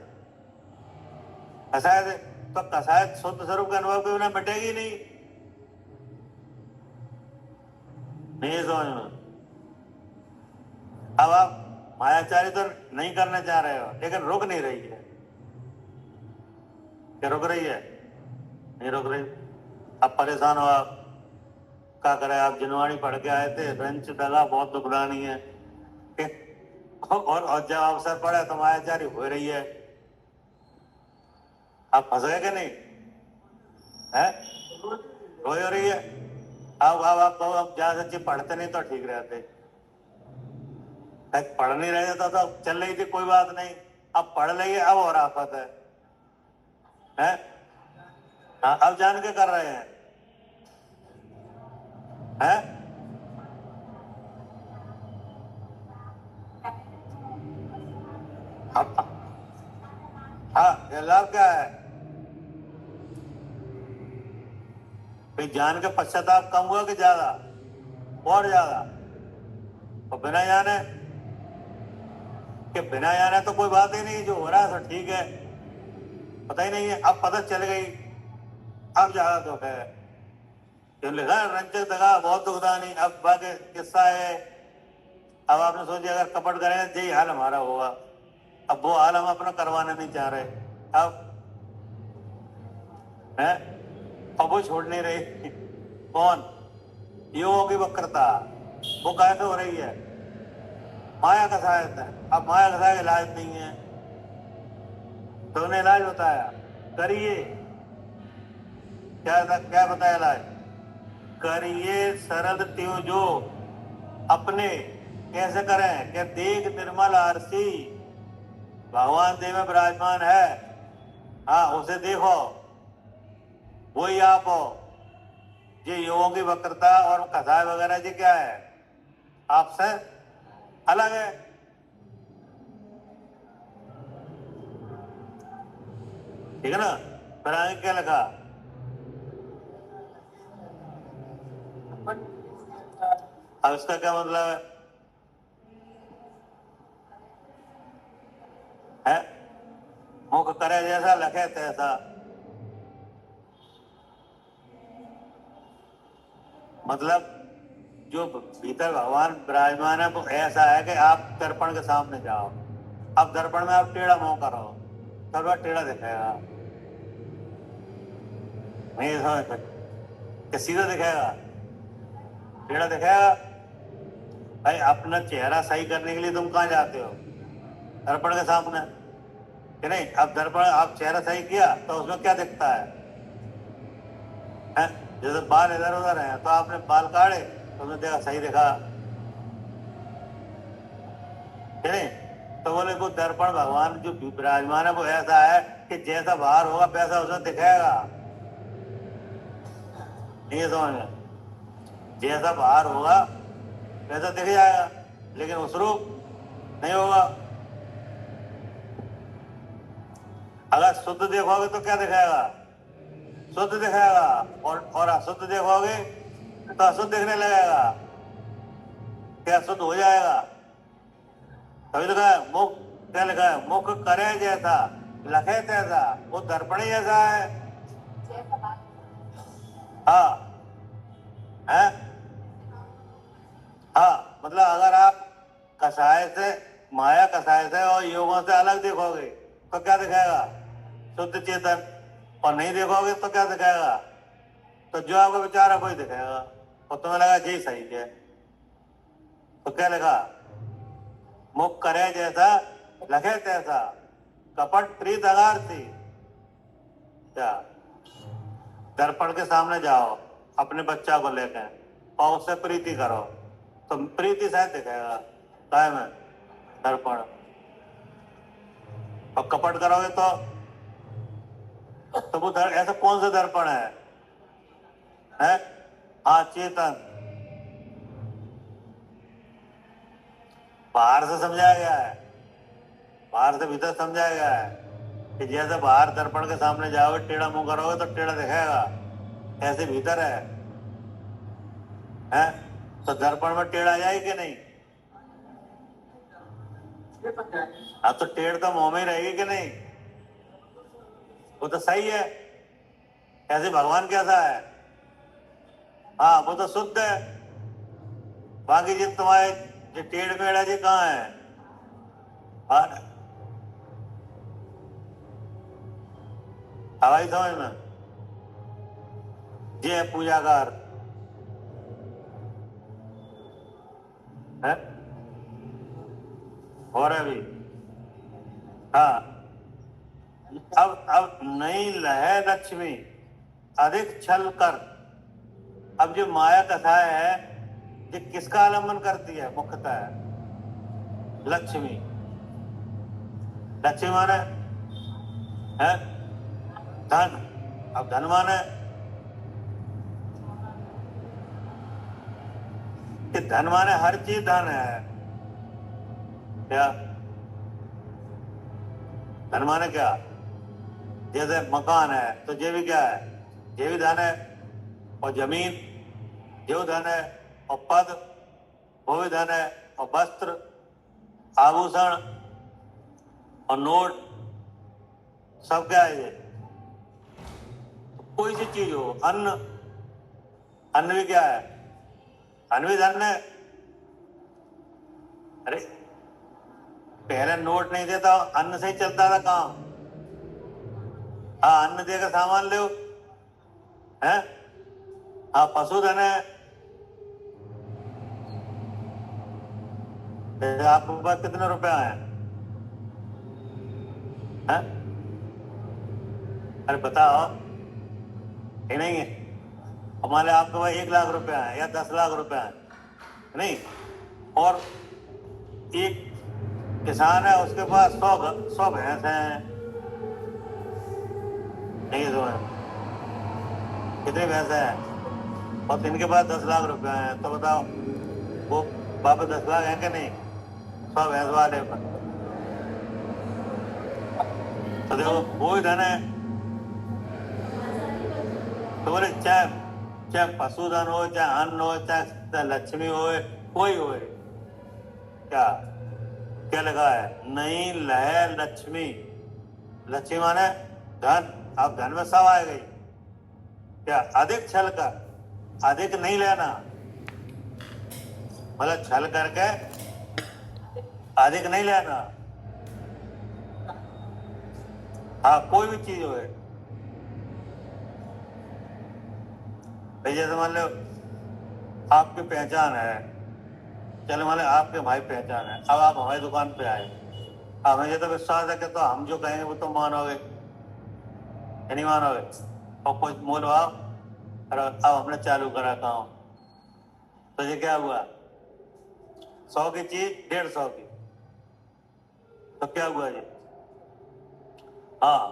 कसाय से। तो कसाय शुद्ध स्वरूप के अनुभव के बिना मिटेगी नहीं, नहीं समझ में? अब आप मायाचारी तो नहीं करना चाह रहे हो, लेकिन रुक नहीं रही है। क्या रुक रही है? नहीं रुक रही। अब परेशान हो आप, क्या करें? आप जिनवाणी पढ़ के आए थे, रंच दगा बहुत दुखदानी है, और जब अवसर पड़े तो मायाचारी हो रही है। आप फंस गए कि नहीं है? रोई हो रही है। अब आप कहो अब ज्यादा सच्ची पढ़ते नहीं तो ठीक रहते। पढ़ नहीं रहे तो चल रही थी, कोई बात नहीं। अब पढ़ रही है, अब और आफत है? हाँ, अब जान के कर रहे हैं, हैं? हाँ, लाभ क्या है? जान के पश्चाताप कम हुआ कि ज्यादा? और ज्यादा। और बिना जाने बिना जाने तो कोई बात ही नहीं, जो हो रहा है सब ठीक है, पता ही नहीं है। अब पता चल गई, अब ज्यादा दुख है। जो लिखा है रंजक दगा बहुत दुखदानी। अब बाकी किस्सा है, अब आपने सोचा अगर कपट करेंगे तो यही हाल हमारा होगा। अब वो हाल हम अपना करवाना नहीं चाह रहे। अब है, अब वो छोड़ नहीं रही। कौन? योगों की वक्रता। वो कैसे हो रही है? माया का सहायता है। अब माया का सहायता इलाज नहीं है, तो उन्हें इलाज बताया, करिए। क्या बताया इलाज? करिए सरल त्यों जो अपने। कैसे करें? क्या देख निर्मल आरसी, भगवान देव में विराजमान है। हाँ, उसे देखो, वही आप हो। ये युगों की वक्रता और कसाय वगैरह जी क्या है, आपसे अलग है। ठीक है ना। फिर आगे क्या लिखा, अब इसका क्या मतलब है? मुख करे जैसा लखे तैसा। मतलब जो भीतर भगवान विराजमान है वो ऐसा है कि आप दर्पण के सामने जाओ, अब दर्पण में आप टेढ़ा मुंह करो तो वह टेढ़ा दिखेगा, नहीं समझ सकते, सीधा दिखेगा, टेढ़ा दिखेगा। भाई अपना चेहरा सही करने के लिए तुम कहाँ जाते हो, दर्पण के सामने, कि नहीं? अब दर्पण, आप चेहरा सही किया तो उसमें क्या दिखता है? जैसे बाल इधर उधर हैं तो आपने बाल काटे तो उसमें देखा सही दिखा, कि नहीं? तो बोले वो दर्पण भगवान जो विराजमान है वो ऐसा है कि जैसा बाहर होगा वैसा उसमें दिखेगा। ये समझ में, जैसा बाहर होगा वैसा दिख जाएगा, लेकिन उस रूप नहीं होगा। अगर शुद्ध देखोगे तो क्या दिखाएगा? शुद्ध दिखाएगा, और अशुद्ध देखोगे तो अशुद्ध दिखने लगेगा, क्या अशुद्ध हो जाएगा। तभी लिखा है मुख, क्या लिखा है? मुख करे जैसा लखे तैसा, वो दर्पण ही जैसा है। हाँ है, हाँ, मतलब अगर आप कसाय से, माया कसाय से और योगों से अलग देखोगे तो क्या दिखाएगा? शुद्ध चेतन। और नहीं देखोगे तो क्या दिखाएगा? तो जो आपका विचार है वही दिखाएगा, और तुम्हें लगा यही सही है। तो क्या लिखा? मुख करे जैसा लखे तैसा, कपट प्रीत अगार थी। क्या? दर्पण के सामने जाओ अपने बच्चा को लेकर और उससे प्रीति करो तो प्रीति शायद दिखाएगा, कायम है दर्पण। और कपट करोगे तो वो ऐसा कौन सा दर्पण है? हाँ, चेतन। बाहर से समझाया गया है, बाहर से भीतर समझाया गया है कि जैसे बाहर दर्पण के सामने जाओगे टेढ़ा मुंह करोगे तो टेढ़ा दिखेगा, ऐसे भीतर है। तो दर्पण में टेढ़ आ जाए कि नहीं? हाँ, तो टेढ़ तो मुंह में ही रहेगी कि नहीं? वो तो सही है। ऐसे भगवान कैसा है? हाँ, वो तो शुद्ध है। बाकी जी तुम्हारे जो टेढ़ मेढ़ है जी कहाँ है? हवाई समझ में, ये है पूजाकार है। और अभी हाँ, अब नहीं लहे लक्ष्मी अधिक छल कर। अब जो माया कथा है ये किसका आलम्बन करती है? मुख्यतः लक्ष्मी। लक्ष्मी माने है धन। अब धन माने कि धन माने हर चीज धन है। क्या धन माने? क्या? जैसे मकान है तो ये भी क्या है? ये भी धन है। और जमीन ये धन है, और पद वो भी धन है, और वस्त्र, आभूषण और नोट सब क्या है? ये कोई सी चीज हो, अन्न, अन्न भी क्या है? अन्न भी धन है। अरे पहले नोट नहीं देता, अन्न से ही चलता था काम। हाँ, अन्न देकर सामान लो है। हाँ, पशुधन है। आपके पास कितने रुपया है? अरे बताओ, ये नहीं है हमारे, आपके पास 1 लाख रुपया है या 10 लाख रुपया है, नहीं? और एक किसान है उसके पास 100 भैंस हैं, नहीं तो कितने पैसे हैं और इनके पास 10 लाख रुपए हैं, तो बताओ वो वापस 10 लाख है कि नहीं? 100 भैंस वाले पर तो देखो वो ही धन है। तो बोले चाहे चाहे पशुधन हो, चाहे अन्न हो, चाहे लक्ष्मी हो, कोई हो, क्या क्या लगा है? नहीं लय लक्ष्मी। लक्ष्मी माने धन। अब धन में सब आ गई। क्या अधिक छल कर, अधिक नहीं लेना, मतलब छल करके अधिक नहीं लेना। हाँ कोई भी चीज हो, जैसे मान लो आपकी पहचान है, चलो मान लो आपके भाई पहचान है, अब आप हमारी दुकान पे आए, अब मुझे तो विश्वास है कि तो हम जो कहेंगे वो तो मानोगे, नहीं मानोगे? और कुछ मोल भाव और अब हमने चालू करा काम, तो ये क्या हुआ? 100 की चीज 150 की, तो क्या हुआ ये? हाँ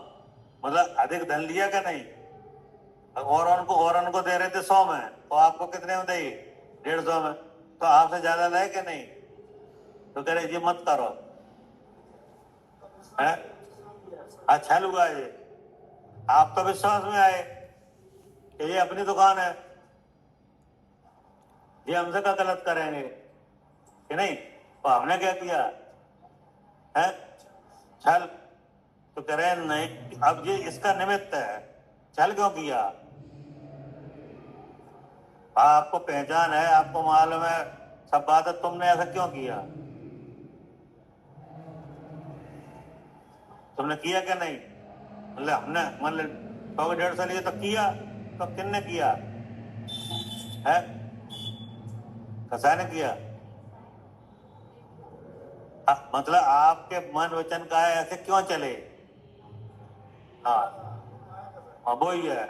मतलब अधिक धन लिया क्या नहीं? और उनको दे रहे थे 100 में, तो आपको कितने में देगी? 150 में, तो आपसे ज्यादा ले क्या नहीं? तो कह रहे ये मत करो है। अच्छा लुगा ये, आप तो विश्वास में आए कि ये अपनी दुकान है, ये हमसे क्या गलत करेंगे कि नहीं? तो हमने क्या किया है? छल। तो कह रहे नहीं, अब ये इसका निमित्त है, छल क्यों किया? आपको पहचान है, आपको मालूम है सब बात है, तुमने ऐसा क्यों किया? तुमने किया क्या नहीं? मतलब हमने मतलब 100-150 लिए तो किया, तो किसने किया है? कसा ने किया? मतलब आपके मन वचन का है, ऐसे क्यों चले? हाँ वो ही है।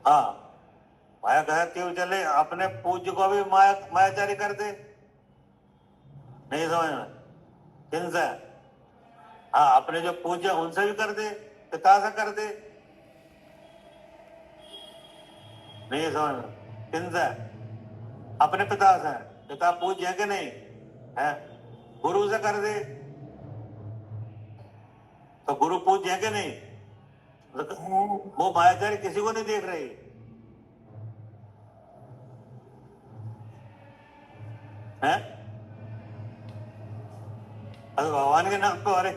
हाँ माया कहे क्यों चले? अपने पूज्य को भी मायाचारी कर दे, नहीं समझ में? किनसे? हाँ अपने जो पूज्य उनसे भी कर दे, पिता से कर दे, नहीं समझ में? किनसे? अपने पिता से। पिता पूज्य है कि नहीं है? गुरु से कर दे, तो गुरु पूज्य है कि नहीं? वो मायाचारी किसी को नहीं देख रही है। अरे भगवान के नाम पे, अरे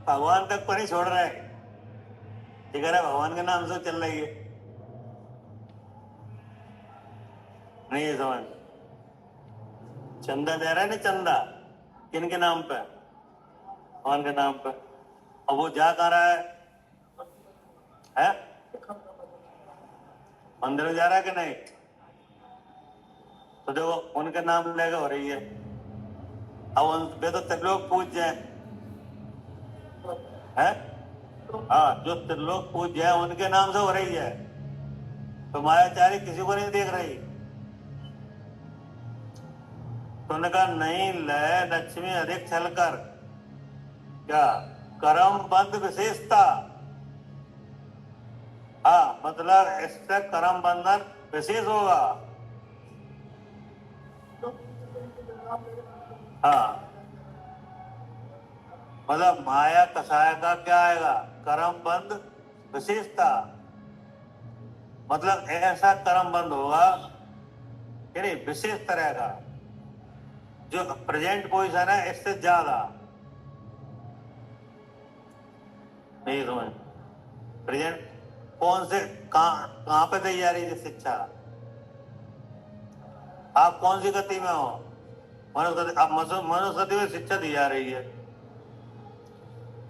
भगवान तक को नहीं छोड़ रहा है, ठीक है? भगवान के नाम से चल रही है, नहीं समझ? चंदा दे रहा है ना, चंदा किन के नाम पे? भगवान के नाम पे। और वो जा कहाँ रहा है? मंदिर में जा रहा है कि नहीं? तो देखो उनके नाम लेकर हो रही है। अब उन तो त्रिलोक पूज्य है? हाँ जो त्रिलोक पूज्य है उनके नाम से हो रही है, तो मायाचारी किसी को नहीं देख रही। तो उन्होंने कहा नहीं लय लक्ष्मी अधिक छल कर, क्या कर्म बंध विशेषता। हाँ मतलब इससे कर्म बंधन विशेष होगा। हाँ मतलब माया कसाय का क्या आएगा? कर्म बंध विशेषता, मतलब ऐसा कर्म बंध होगा कि नहीं, विशेष तरह का, जो प्रेजेंट पोजीशन है इससे ज्यादा। नहीं समझ? प्रेजेंट कौन से कहां पे दी जा रही है शिक्षा? आप कौन सी गति में हो? मनुष्य में शिक्षा दी जा रही है,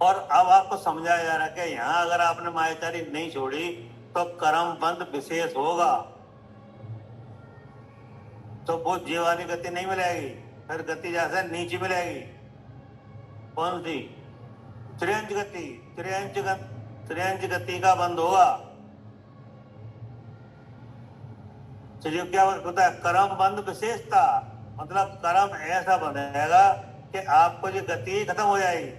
और अब आपको समझाया जा रहा है कि यहाँ अगर आपने मायाचारी नहीं छोड़ी तो कर्म बंध विशेष होगा, तो वो जीव वाली गति नहीं मिलेगी, फिर गति जैसे नीचे मिलेगी। कौन सी? त्रियंच गति। त्रियंच गति का बंद होगा। तो जो क्या होता है? कर्म बंध विशेषता, मतलब कर्म ऐसा बनेगा कि आपको जो गति खत्म हो जाएगी,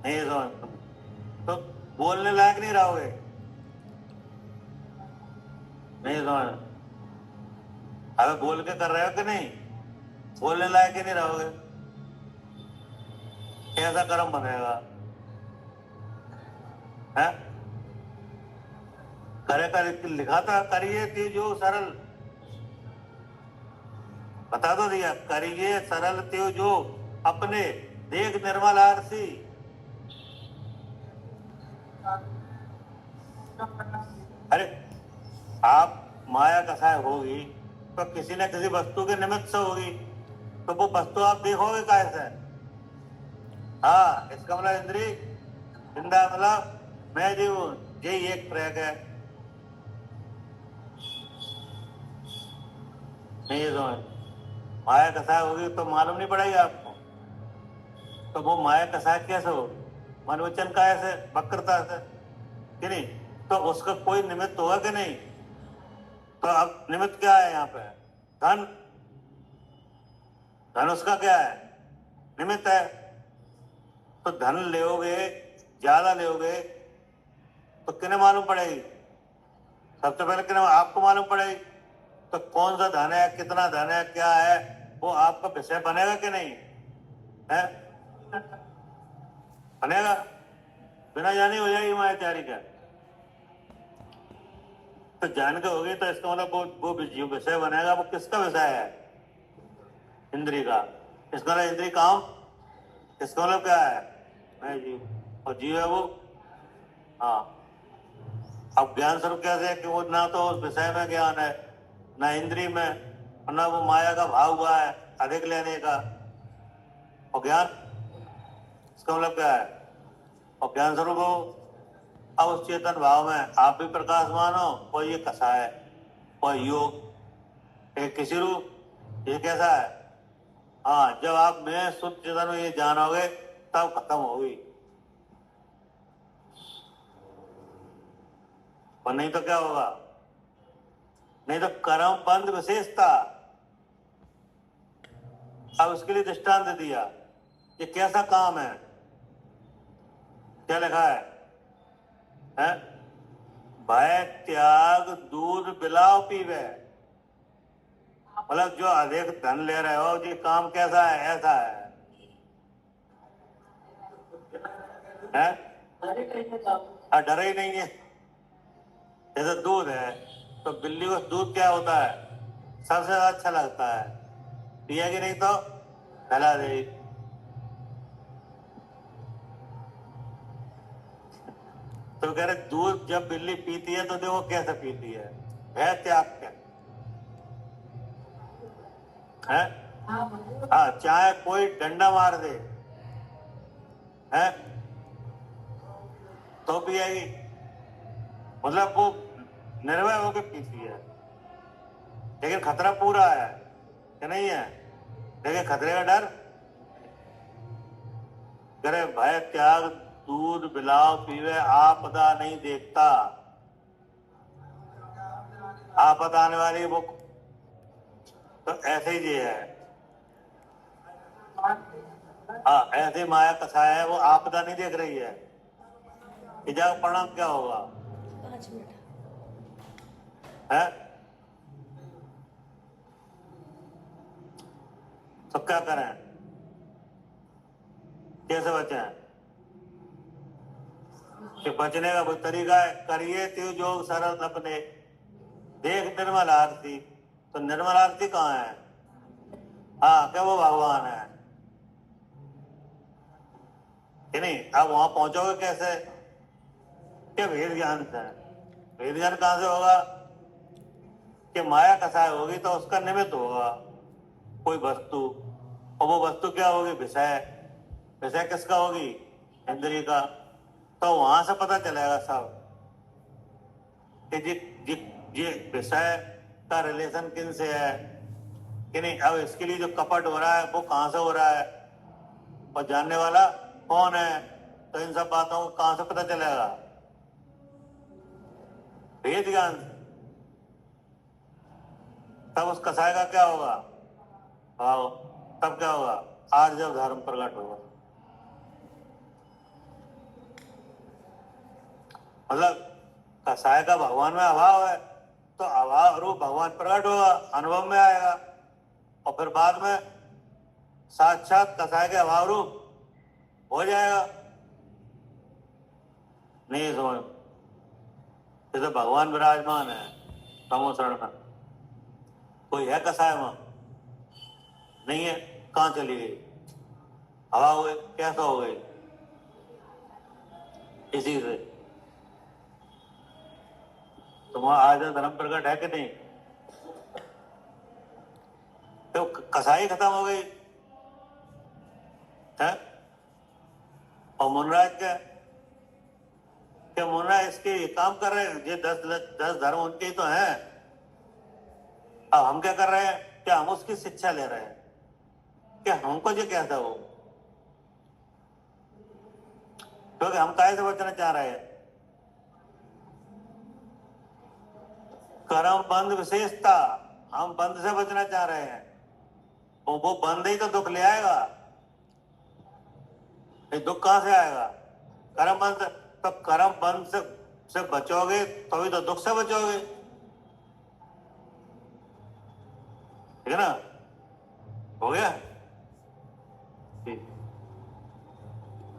नहीं समझ तो बोलने लायक नहीं रहोगे, नहीं समझ। अबे बोल के कर रहे हो कि नहीं, बोलने लायक ही नहीं रहोगे, कैसा कर्म बनेगा? है करे कर लिखा था, करिए तेजो सरल, बता दो दिया, करिए सरल तेजो अपने देख निर्मल आरसी। अरे आप माया कसाय होगी तो किसी न किसी वस्तु के निमित्त से होगी, तो वो वस्तु आप देखोगे कैसे? हाँ, इसका मतलब इंद्री जिंदा, मतलब मैं जीव हूं, यही एक प्रयोग है। नहीं समझ, माया कसाय होगी तो मालूम नहीं पड़ेगी आपको, तो वो माया कसाय कैसे हो? मन वचन का ऐसे वक्रता से कि नहीं, तो उसका कोई निमित्त होगा कि नहीं? तो अब निमित्त क्या है यहाँ पे? धन, धन उसका क्या है? निमित्त है। तो धन लेओगे, ज्यादा लेओगे तो किन्हें मालूम पड़ेगी? सबसे पहले किन्हें आपको मालूम पड़ेगी। तो कौन सा धन है, कितना धन है, क्या है, वो आपका विषय बनेगा कि नहीं है? बनेगा, बिना जाने हो जाएगी माया तैयारी का। तो जान के होगी तो इसका मतलब वो विषय बनेगा, वो किसका विषय है? इंद्री का। इसका मतलब इंद्री काम, इसका मतलब क्या है? मैं जीव, और जीव है वो। हाँ, अब ज्ञान स्वरूप कैसे है कि वो ना तो उस विषय में ज्ञान है, ना इंद्री में, और ना वो माया का भाव हुआ है अधिक लेने का। और ज्ञान, इसका मतलब क्या है? और ज्ञान स्वरूप हो, अब उस चेतन भाव में आप भी प्रकाशमान हो, और ये कसा है, और योग एक किसी रूप, ये कैसा है? हाँ, जब आप मैं शुद्ध चेतन हूं ये जानोगे तब खत्म होगी, और नहीं तो क्या होगा? नहीं तो कर्म बंध विशेषता। अब उसके लिए दृष्टांत दिया, ये कैसा काम है? क्या लिखा है? भय त्याग दूध पिलाओ पीवे, मतलब जो अधिक धन ले रहे हो, ये काम कैसा है? ऐसा है? डर ही नहीं है। जैसे दूध है तो बिल्ली को दूध क्या होता है? सबसे ज्यादा अच्छा लगता है, पिएगी नहीं तो फैला देगी। तो कह रहे दूध जब बिल्ली पीती है तो देखो कैसे पीती है, भय त्याग के है। हाँ, चाहे कोई डंडा मार दे है तो पिएगी, मतलब वो निर्भय होकर पीती है। लेकिन खतरा पूरा है कि नहीं है? लेकिन खतरे का डर करे, भय त्याग दूध पिलाओ पीवे, आपदा नहीं देखता। आपदा आने वाली वो, तो ऐसे ही ये है। हाँ, ऐसे माया कसाय है, वो आपदा नहीं देख रही है। इजाक परिणाम क्या होगा? 5 मिनट है? तो क्या करें, कैसे बचे? कि बचने का कोई तरीका है? करिए त्यो जोग सरल अपने देख निर्मल आरती। तो निर्मल आरती कहाँ है? हाँ, क्या वो भगवान है कि नहीं? आप वहां पहुंचोगे कैसे? क्या भेद ज्ञान से? भेद ज्ञान कहां से होगा? कि माया कसाय होगी तो उसका निमित्त होगा कोई वस्तु, और वो वस्तु क्या होगी? विषय। विषय किसका होगी? इंद्रिय का। तो वहां से पता चलेगा सब कि ये विषय का रिलेशन किन से है कि नहीं। अब इसके लिए जो कपट हो रहा है वो कहां से हो रहा है, और जानने वाला कौन है? तो इन सब बातों को कहां से पता चलेगा? भेद ज्ञान। तब उस कसाय का क्या होगा? भाव। तब क्या होगा? आज जब धर्म प्रकट होगा, मतलब कसाय का भगवान में अभाव है तो अभाव रूप भगवान प्रकट होगा, अनुभव में आएगा, और फिर बाद में साक्षात कसाय के अभाव रूप हो जाएगा। नहीं समझ, जैसे भगवान विराजमान है तमोसरण में, कोई है कसाय वहां? नहीं है, कहां चली गई? हवा हो गई, कैसा हो गई? इसी से तो वहां आज धर्म प्रकट है कि नहीं? तो कसाई खत्म हो गई है। और मुनराज क्या मुनराज इसके काम कर रहे हैं? ये 10 धर्म उनके ही तो हैं। अब हम क्या कर रहे हैं? क्या हम उसकी शिक्षा ले रहे हैं? क्या हमको ये कहता हो? क्योंकि हम काहे से बचना चाह रहे हैं? कर्म बंध विशेषता, हम बंध से बचना चाह रहे हैं। और वो बंध ही तो दुख ले आएगा। ये दुख कहां से आएगा? कर्म बंध से। तो कर्म बंध से बचोगे तभी तो दुख से बचोगे, ठीक है ना? हो गया ठीक।